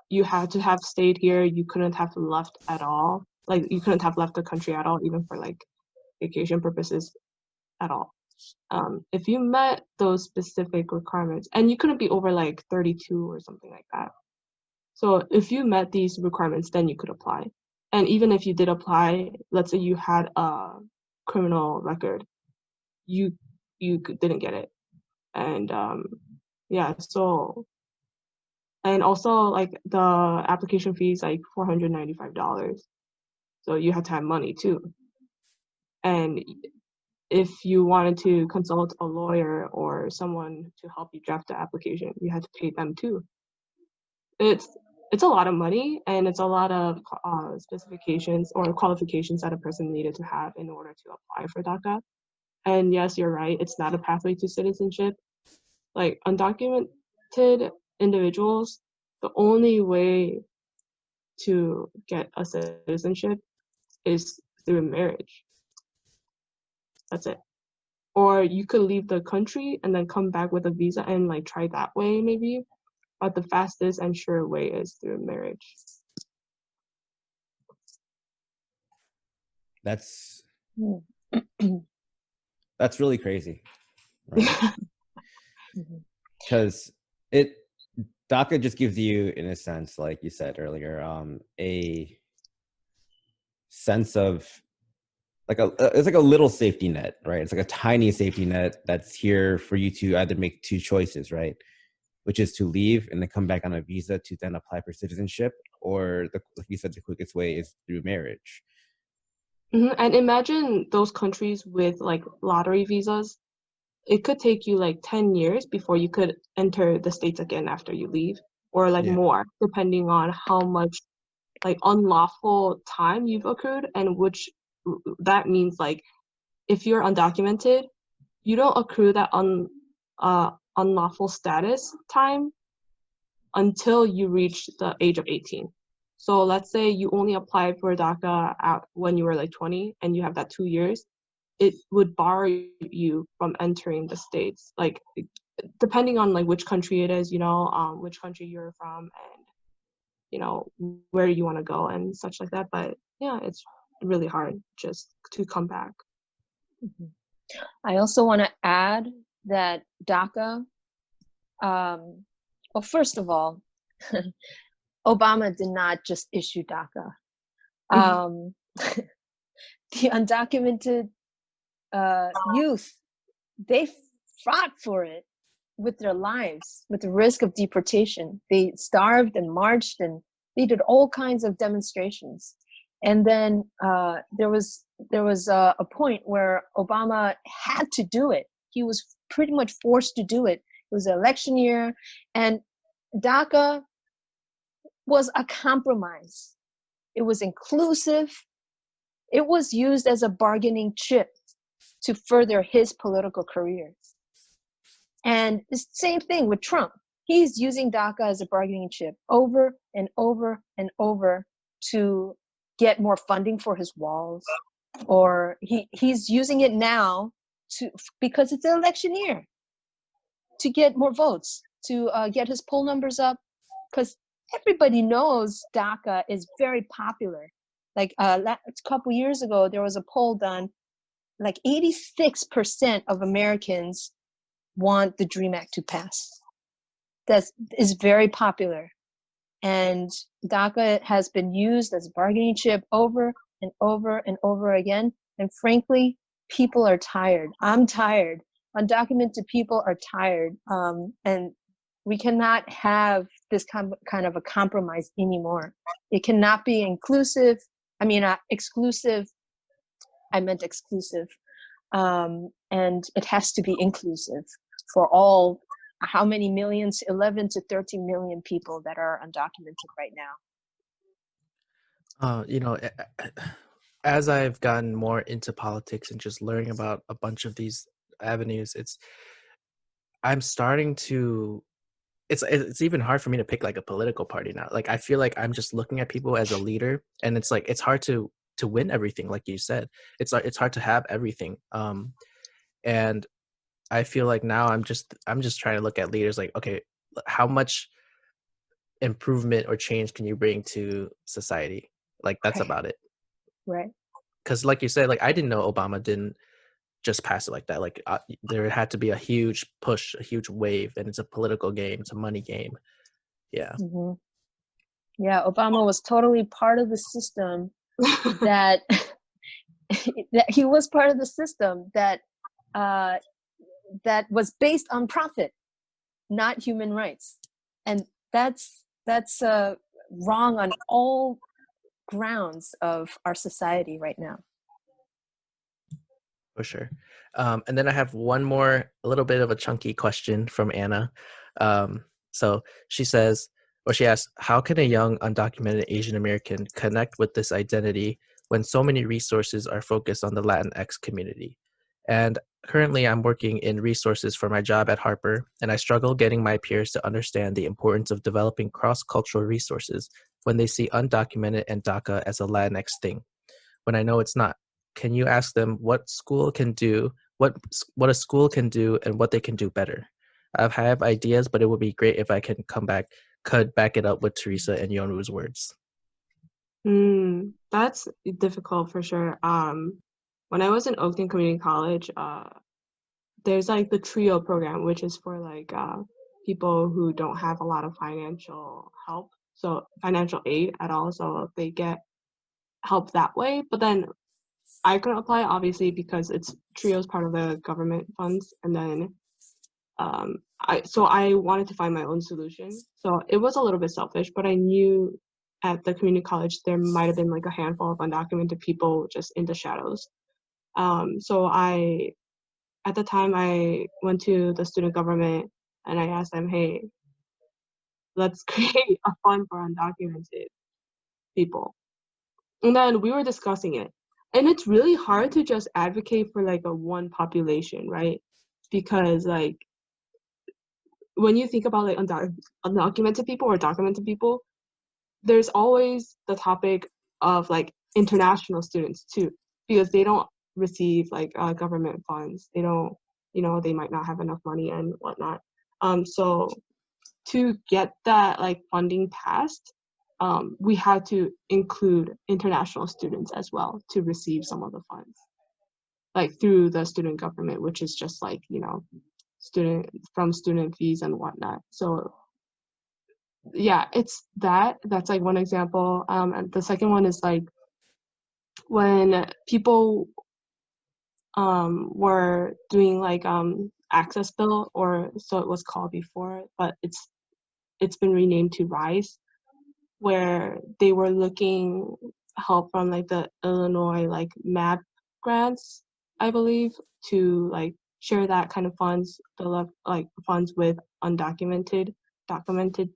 You had to have stayed here. You couldn't have left at all. Like you couldn't have left the country at all, even for like vacation purposes at all. If you met those specific requirements, and you couldn't be over like 32 or something like that. So if you met these requirements, then you could apply. And even if you did apply, let's say you had a criminal record, you didn't get it. And yeah, so, and also like the application fee is like $495. So you had to have money too. And if you wanted to consult a lawyer or someone to help you draft the application, you had to pay them too. It's a lot of money, and it's a lot of specifications or qualifications that a person needed to have in order to apply for DACA. And yes, you're right, it's not a pathway to citizenship. Like undocumented individuals, the only way to get a citizenship is through marriage. That's it. Or you could leave the country and then come back with a visa and like try that way maybe. But the fastest and sure way is through marriage. That's really crazy, right? Because DACA just gives you, in a sense, like you said earlier, a sense of it's like a little safety net, right? It's like a tiny safety net that's here for you to either make two choices, right? Which is to leave and then come back on a visa to then apply for citizenship, or like you said, the quickest way is through marriage. And imagine those countries with like lottery visas. It could take you like 10 years before you could enter the States again after you leave, or like more, depending on how much like unlawful time you've accrued, and which that means like if you're undocumented, you don't accrue that unlawful status time until you reach the age of 18. So let's say you only applied for DACA when you were like 20 and you have that 2 years, it would bar you from entering the States, like depending on like which country it is, which country you're from, and where you want to go and such like that. But yeah, it's really hard just to come back. I also want to add that DACA, well, first of all, Obama did not just issue DACA. The undocumented youth, they fought for it with their lives, with the risk of deportation. They starved and marched, and they did all kinds of demonstrations. And then there was a point where Obama had to do it. He was pretty much forced to do it. It was an election year, and DACA was a compromise. It was inclusive. It was used as a bargaining chip to further his political career. And it's the same thing with Trump. He's using DACA as a bargaining chip over and over and over to get more funding for his walls, or he's using it now because it's an election year, to get more votes, to get his poll numbers up, because everybody knows DACA is very popular. Like a couple years ago, there was a poll done, like 86% of Americans want the DREAM Act to pass. That is very popular. And DACA has been used as a bargaining chip over and over and over again. And frankly, people are tired. I'm tired. Undocumented people are tired. And we cannot have this kind of a compromise anymore. It cannot be inclusive. I mean, exclusive. I meant exclusive. And it has to be inclusive for all, how many millions? 11 to 13 million people that are undocumented right now. You know, as I've gotten more into politics and just learning about a bunch of these avenues, I'm starting to, it's even hard for me to pick like a political party now. Like I feel like I'm just looking at people as a leader, and it's like it's hard to win everything, like you said. It's hard to have everything. And I feel like now I'm just trying to look at leaders like, okay, how much improvement or change can you bring to society? Like that's Right. about it. Right. Because like you said, like I didn't know Obama didn't just pass it like that. Like there had to be a huge push, a huge wave, and it's a political game, it's a money game. Yeah. Mm-hmm. Yeah, Obama was totally part of the system that that he was part of the system that that was based on profit, not human rights, and that's wrong on all grounds of our society right now. For sure. And then I have one more, a little bit of a chunky question from Anna. So she says, or she asks, how can a young undocumented Asian American connect with this identity when so many resources are focused on the Latinx community? And currently I'm working in resources for my job at Harper, and I struggle getting my peers to understand the importance of developing cross-cultural resources when they see undocumented and DACA as a Latinx thing, when I know it's not. Can you ask them what school can do, what a school can do, and what they can do better? I have ideas, but it would be great if I could back it up with Tereza and Yeon Woo's words. That's difficult for sure. When I was in Oakland Community College, there's like the TRIO program, which is for like people who don't have a lot of financial help, so financial aid at all, so they get help that way. But then I couldn't apply obviously because TRIO's part of the government funds, and then I wanted to find my own solution. So it was a little bit selfish, but I knew at the community college there might have been like a handful of undocumented people just in the shadows. So at the time I went to the student government and I asked them, hey, let's create a fund for undocumented people. And then we were discussing it. And it's really hard to just advocate for like a one population, right? Because like when you think about like undocumented people or documented people, there's always the topic of like international students too, because they don't receive like government funds. They don't, they might not have enough money and whatnot. So to get that like funding passed, we had to include international students as well to receive some of the funds, like through the student government, which is just like, student fees and whatnot. So yeah, it's that's like one example. And the second one is like when people were doing like access bill, or so it was called before, but it's been renamed to RISE, where they were looking help from like the Illinois like MAP grants, I believe, to like share that kind of funds, funds with documented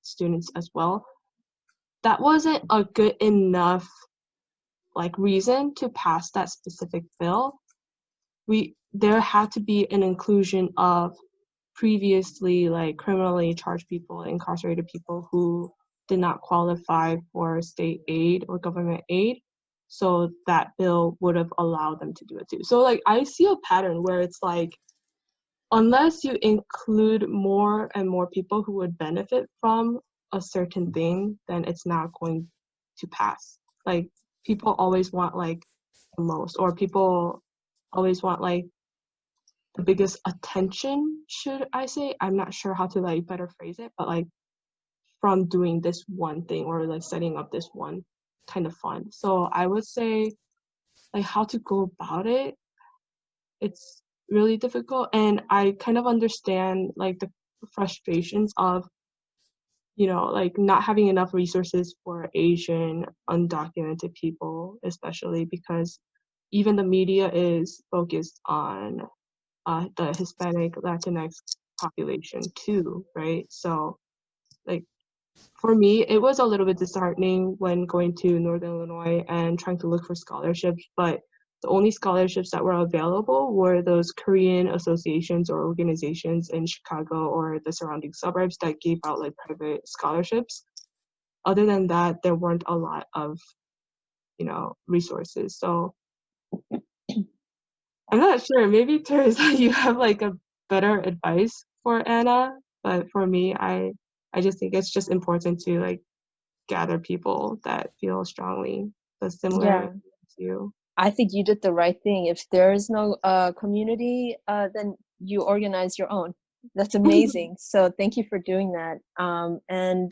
students as well. That wasn't a good enough like reason to pass that specific bill. There had to be an inclusion of previously like criminally charged people, incarcerated people who did not qualify for state aid or government aid, so that bill would have allowed them to do it too. So like I see a pattern where it's like unless you include more and more people who would benefit from a certain thing, then it's not going to pass. Like people always want like the most, or people always want like the biggest attention, should I say. I'm not sure how to like better phrase it, but like from doing this one thing or like setting up this one kind of fund. So I would say like how to go about it, it's really difficult. And I kind of understand like the frustrations of, like not having enough resources for Asian undocumented people, especially because even the media is focused on the Hispanic Latinx population too, right? So like for me, it was a little bit disheartening when going to Northern Illinois and trying to look for scholarships, but the only scholarships that were available were those Korean associations or organizations in Chicago or the surrounding suburbs that gave out like private scholarships. Other than that, there weren't a lot of, resources. So I'm not sure. Maybe Teresa, you have like a better advice for Anna, but for me, I just think it's just important to like gather people that feel strongly the similar to you. I think you did the right thing. If there is no community, then you organize your own. That's amazing. So thank you for doing that. And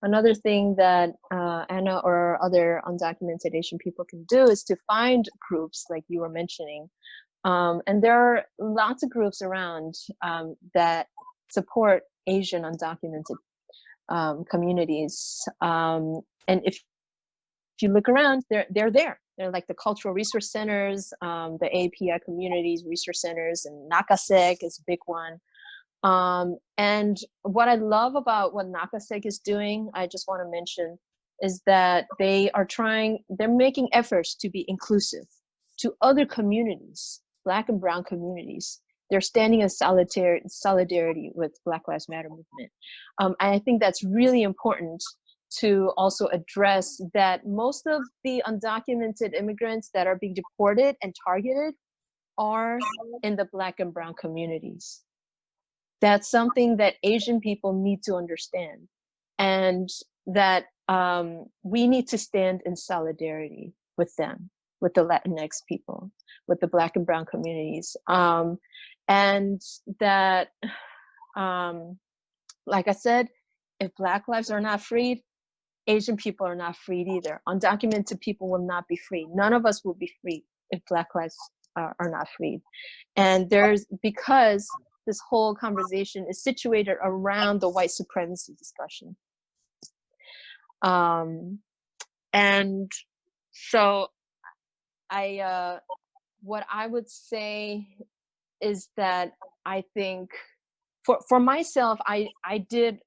another thing that Anna or other undocumented Asian people can do is to find groups like you were mentioning. And there are lots of groups around that support Asian undocumented communities. And if you look around, they're there. They're like the cultural resource centers, the API communities resource centers, and NACASEC is a big one. And what I love about what NACASEC is doing, I just want to mention, is that they're making efforts to be inclusive to other communities, Black and Brown communities. They're standing in solidarity with Black Lives Matter movement. And I think that's really important to also address that most of the undocumented immigrants that are being deported and targeted are in the Black and Brown communities. That's something that Asian people need to understand, and that we need to stand in solidarity with them, with the Latinx people, with the Black and Brown communities. And that, like I said, if Black lives are not freed, Asian people are not freed either. Undocumented people will not be free. None of us will be free if Black lives are not freed. And because this whole conversation is situated around the white supremacy discussion. And so what I would say is that I think for myself, I did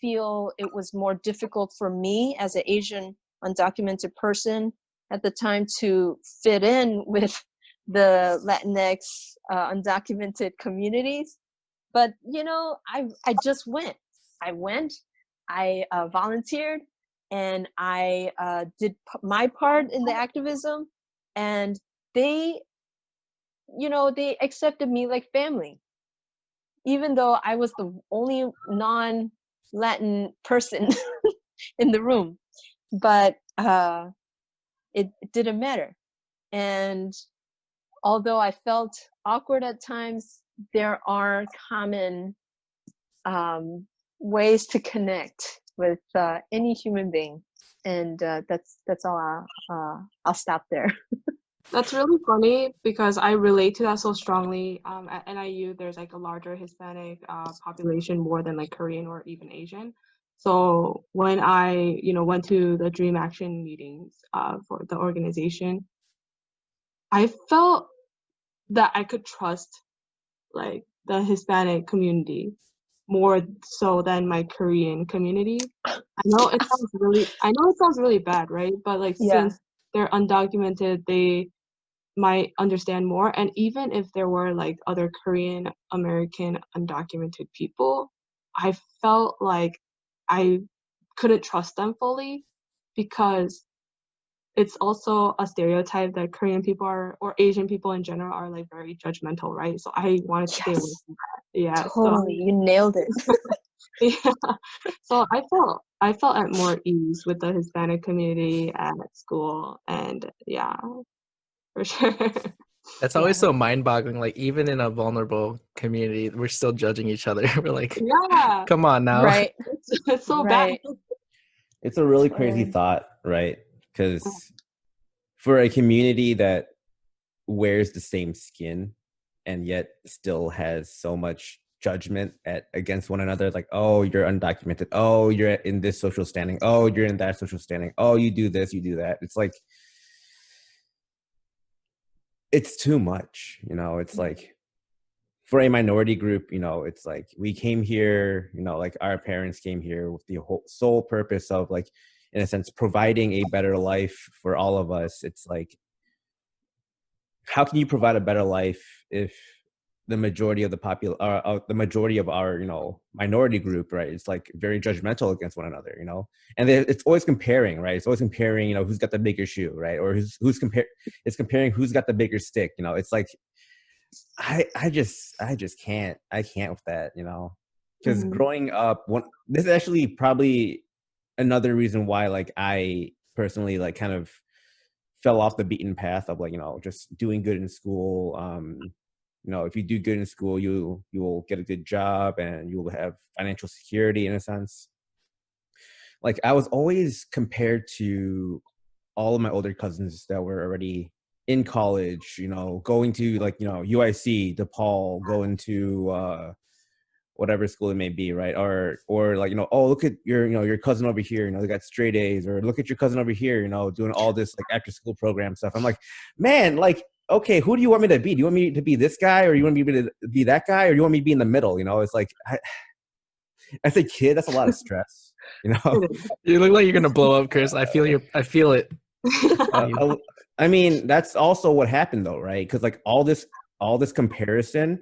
feel it was more difficult for me as an Asian undocumented person at the time to fit in with the Latinx undocumented communities. But, I just went. I volunteered, and I did my part in the activism, and they accepted me like family, even though I was the only non-Latin person in the room. But it didn't matter. And although I felt awkward at times, there are common ways to connect with any human being. And that's all. I'll stop there. That's really funny because I relate to that so strongly. At NIU, there's like a larger Hispanic population more than like Korean or even Asian. So when I, went to the Dream Action meetings for the organization, I felt that I could trust like the Hispanic community more so than my Korean community. I know it sounds really bad, right? But like since they're undocumented, they might understand more. And even if there were like other Korean American undocumented people, I felt like I couldn't trust them fully because it's also a stereotype that Korean people or Asian people in general are like very judgmental, right? So I wanted to stay away from that. Yeah, totally. You nailed it. Yeah. So I felt at more ease with the Hispanic community at school, and yeah, for sure. That's always so mind-boggling. Like even in a vulnerable community, we're still judging each other. We're like, Yeah, come on now. Right. it's so bad. Right. It's a really crazy Sorry. thought, right? Because for a community that wears the same skin and yet still has so much judgment against one another, like, oh, you're undocumented, oh, you're in this social standing, oh, you're in that social standing, oh, you do this, you do that. It's like, it's too much, it's like, for a minority group, it's like we came here, like our parents came here with the whole sole purpose of, like, in a sense, providing a better life for all of us. It's like, how can you provide a better life if the majority of the majority of our, minority group, right, it's like very judgmental against one another, and it's always comparing, right? It's always comparing, who's got the bigger shoe, right? Or it's comparing who's got the bigger stick, it's like, I just can't with that, because growing up, this is actually probably another reason why, like, I personally, like, kind of fell off the beaten path of, like, just doing good in school. If you do good in school, you will get a good job and you will have financial security, in a sense. Like, I was always compared to all of my older cousins that were already in college, going to, like, UIC, DePaul, going to whatever school it may be, right? Or like, oh, look at your cousin over here, they got straight A's, or look at your cousin over here, doing all this, like, after school program stuff. I'm like, man, like, okay, who do you want me to be? Do you want me to be this guy, or you want me to be that guy, or you want me to be in the middle? It's like, as a kid, that's a lot of stress, You look like you're gonna blow up, Chris. I feel it. I mean, that's also what happened, though, right? Because, like, all this comparison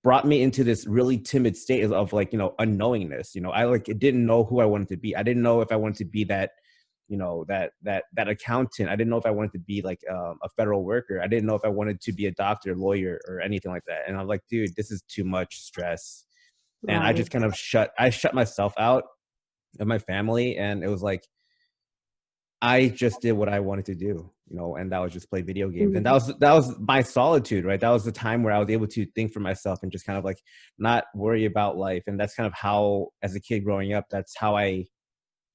brought me into this really timid state of, like, unknowingness. I, like, didn't know who I wanted to be. I didn't know if I wanted to be that, that accountant. I didn't know if I wanted to be, like, a federal worker. I didn't know if I wanted to be a doctor, lawyer, or anything like that. And I'm like, dude, this is too much stress. And I just kind of shut myself out of my family, and it was like, I just did what I wanted to do, and that was just play video games. And that was my solitude, right? That was the time where I was able to think for myself and just kind of, like, not worry about life. And that's kind of how, as a kid growing up, that's how I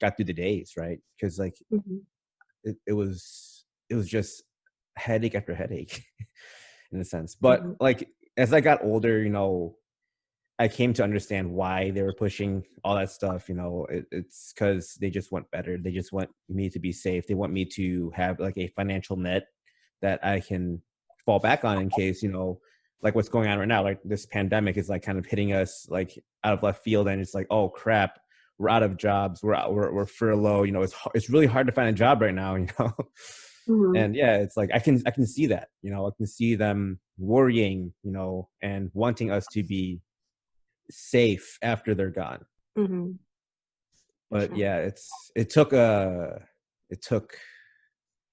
got through the days, right? Because, like, it was just headache after headache in a sense. But like, as I got older, I came to understand why they were pushing all that stuff. It's because they just want better. They just want me to be safe. They want me to have, like, a financial net that I can fall back on in case, like what's going on right now, like this pandemic is, like, kind of hitting us, like, out of left field. And it's like, oh crap, we're out of jobs. We're furloughed. It's really hard to find a job right now. And yeah, it's like, I can see that. I can see them worrying, and wanting us to be safe after they're gone. But yeah, it took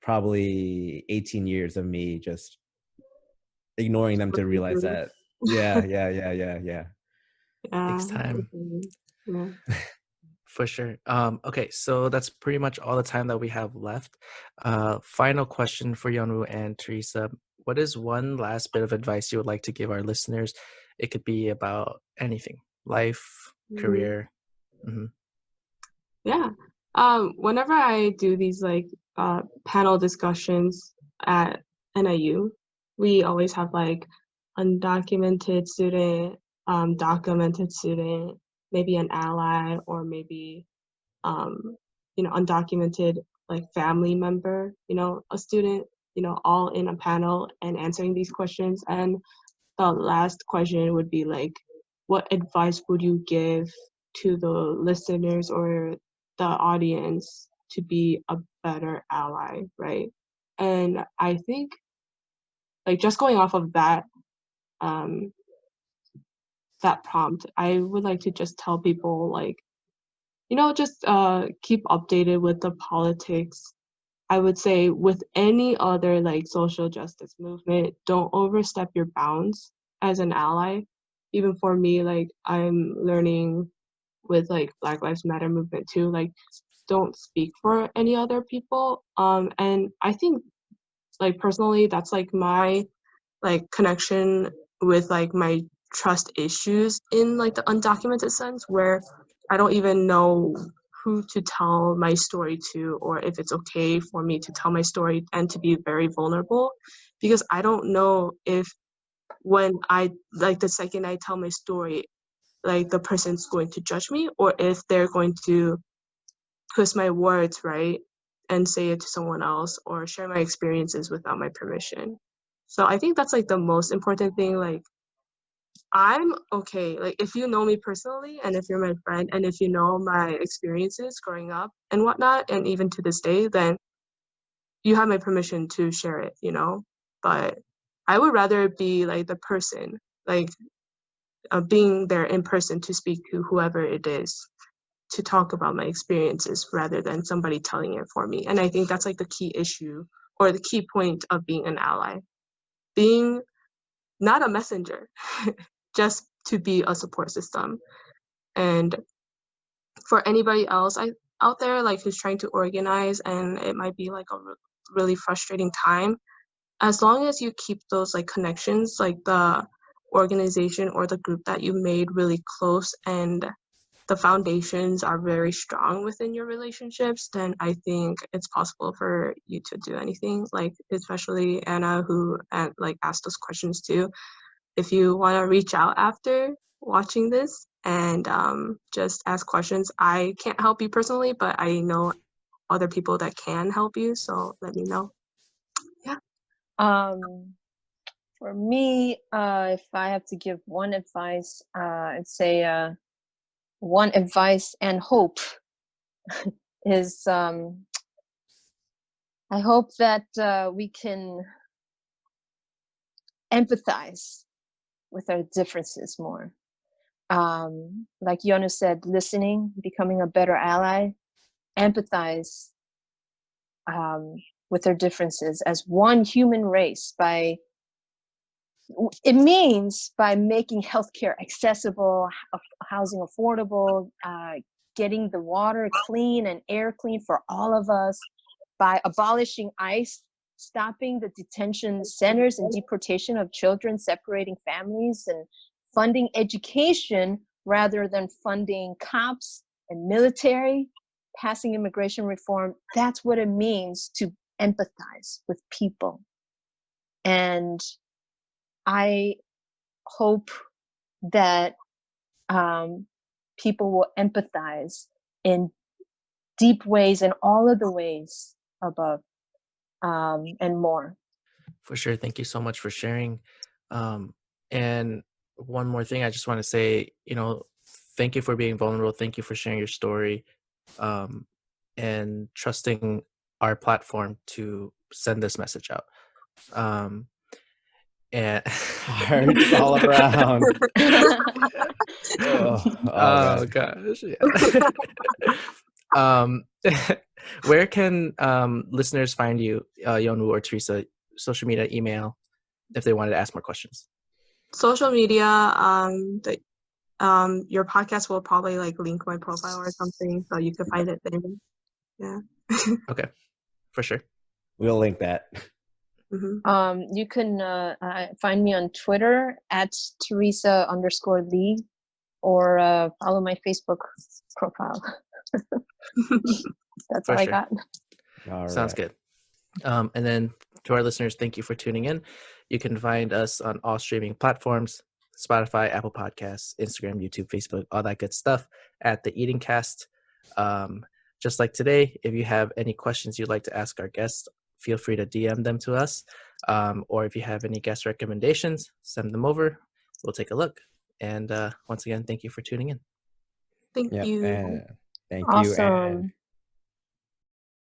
probably 18 years of me just ignoring them to realize that. Yeah. Takes time. Yeah. For sure. Okay, so that's pretty much all the time that we have left. Final question for Yeon Woo and Teresa. What is one last bit of advice you would like to give our listeners? It could be about anything, life, career. Yeah. Whenever I do these, like, panel discussions at NIU, we always have, like, undocumented student, documented student, maybe an ally, or maybe undocumented, like, family member, a student, all in a panel and answering these questions. And the last question would be, like, what advice would you give to the listeners or the audience to be a better ally, right? And I think, like, just going off of that that prompt, I would like to just tell people, like, just keep updated with the politics. I would say with any other, like, social justice movement, don't overstep your bounds as an ally. Even for me, like, I'm learning with, like, Black Lives Matter movement too, like, don't speak for any other people. And I think, like, personally, that's, like, my like connection with like my trust issues in like the undocumented sense, where I don't even know who to tell my story to, or if it's okay for me to tell my story and to be very vulnerable, because I don't know if when I like the second I tell my story, like the person's going to judge me, or if they're going to twist my words, right, and say it to someone else or share my experiences without my permission. So I think that's like the most important thing. Like, I'm okay. Like, if you know me personally and if you're my friend and if you know my experiences growing up and whatnot, and even to this day, then you have my permission to share it, you know? But I would rather be like the person, like being there in person to speak to whoever it is to talk about my experiences rather than somebody telling it for me. And I think that's like the key issue or the key point of being an ally. Being not a messenger, just to be a support system. And for anybody else out there like who's trying to organize and it might be like a really frustrating time, as long as you keep those like connections, like the organization or the group that you made really close and the foundations are very strong within your relationships, then I think it's possible for you to do anything. Like, especially Anna, who like asked those questions too. If you want to reach out after watching this and just ask questions, I can't help you personally, but I know other people that can help you. So let me know. Yeah. For me, if I have to give one advice, I'd say one advice and hope is I hope that we can empathize with our differences more. Like Yeon said, listening, becoming a better ally, empathize with our differences as one human race it means by making healthcare accessible, housing affordable, getting the water clean and air clean for all of us, by abolishing ICE, stopping the detention centers and deportation of children, separating families, and funding education rather than funding cops and military, passing immigration reform. That's what it means to empathize with people. And I hope that people will empathize in deep ways and all of the ways above and more. For sure. Thank you so much for sharing. And one more thing, I just want to say, thank you for being vulnerable. Thank you for sharing your story and trusting our platform to send this message out. And hearts all around. Oh gosh. Yeah. Where can listeners find you, Yeon Woo or Teresa? Social media, email, if they wanted to ask more questions. Social media, your podcast will probably like link my profile or something, so you can find it there. Yeah. Okay, for sure. We'll link that. Mm-hmm. You can find me on Twitter at Tereza_Lee, or follow my Facebook profile. That's For all I sure. got. Sounds good. And then to our listeners, thank you for tuning in. You can find us on all streaming platforms: Spotify, Apple Podcasts, Instagram, YouTube, Facebook, all that good stuff at TheEatingCast. Just like today, if you have any questions you'd like to ask our guests, feel free to DM them to us. Or if you have any guest recommendations, send them over. We'll take a look. And once again, thank you for tuning in. Thank you. Thank you. Awesome.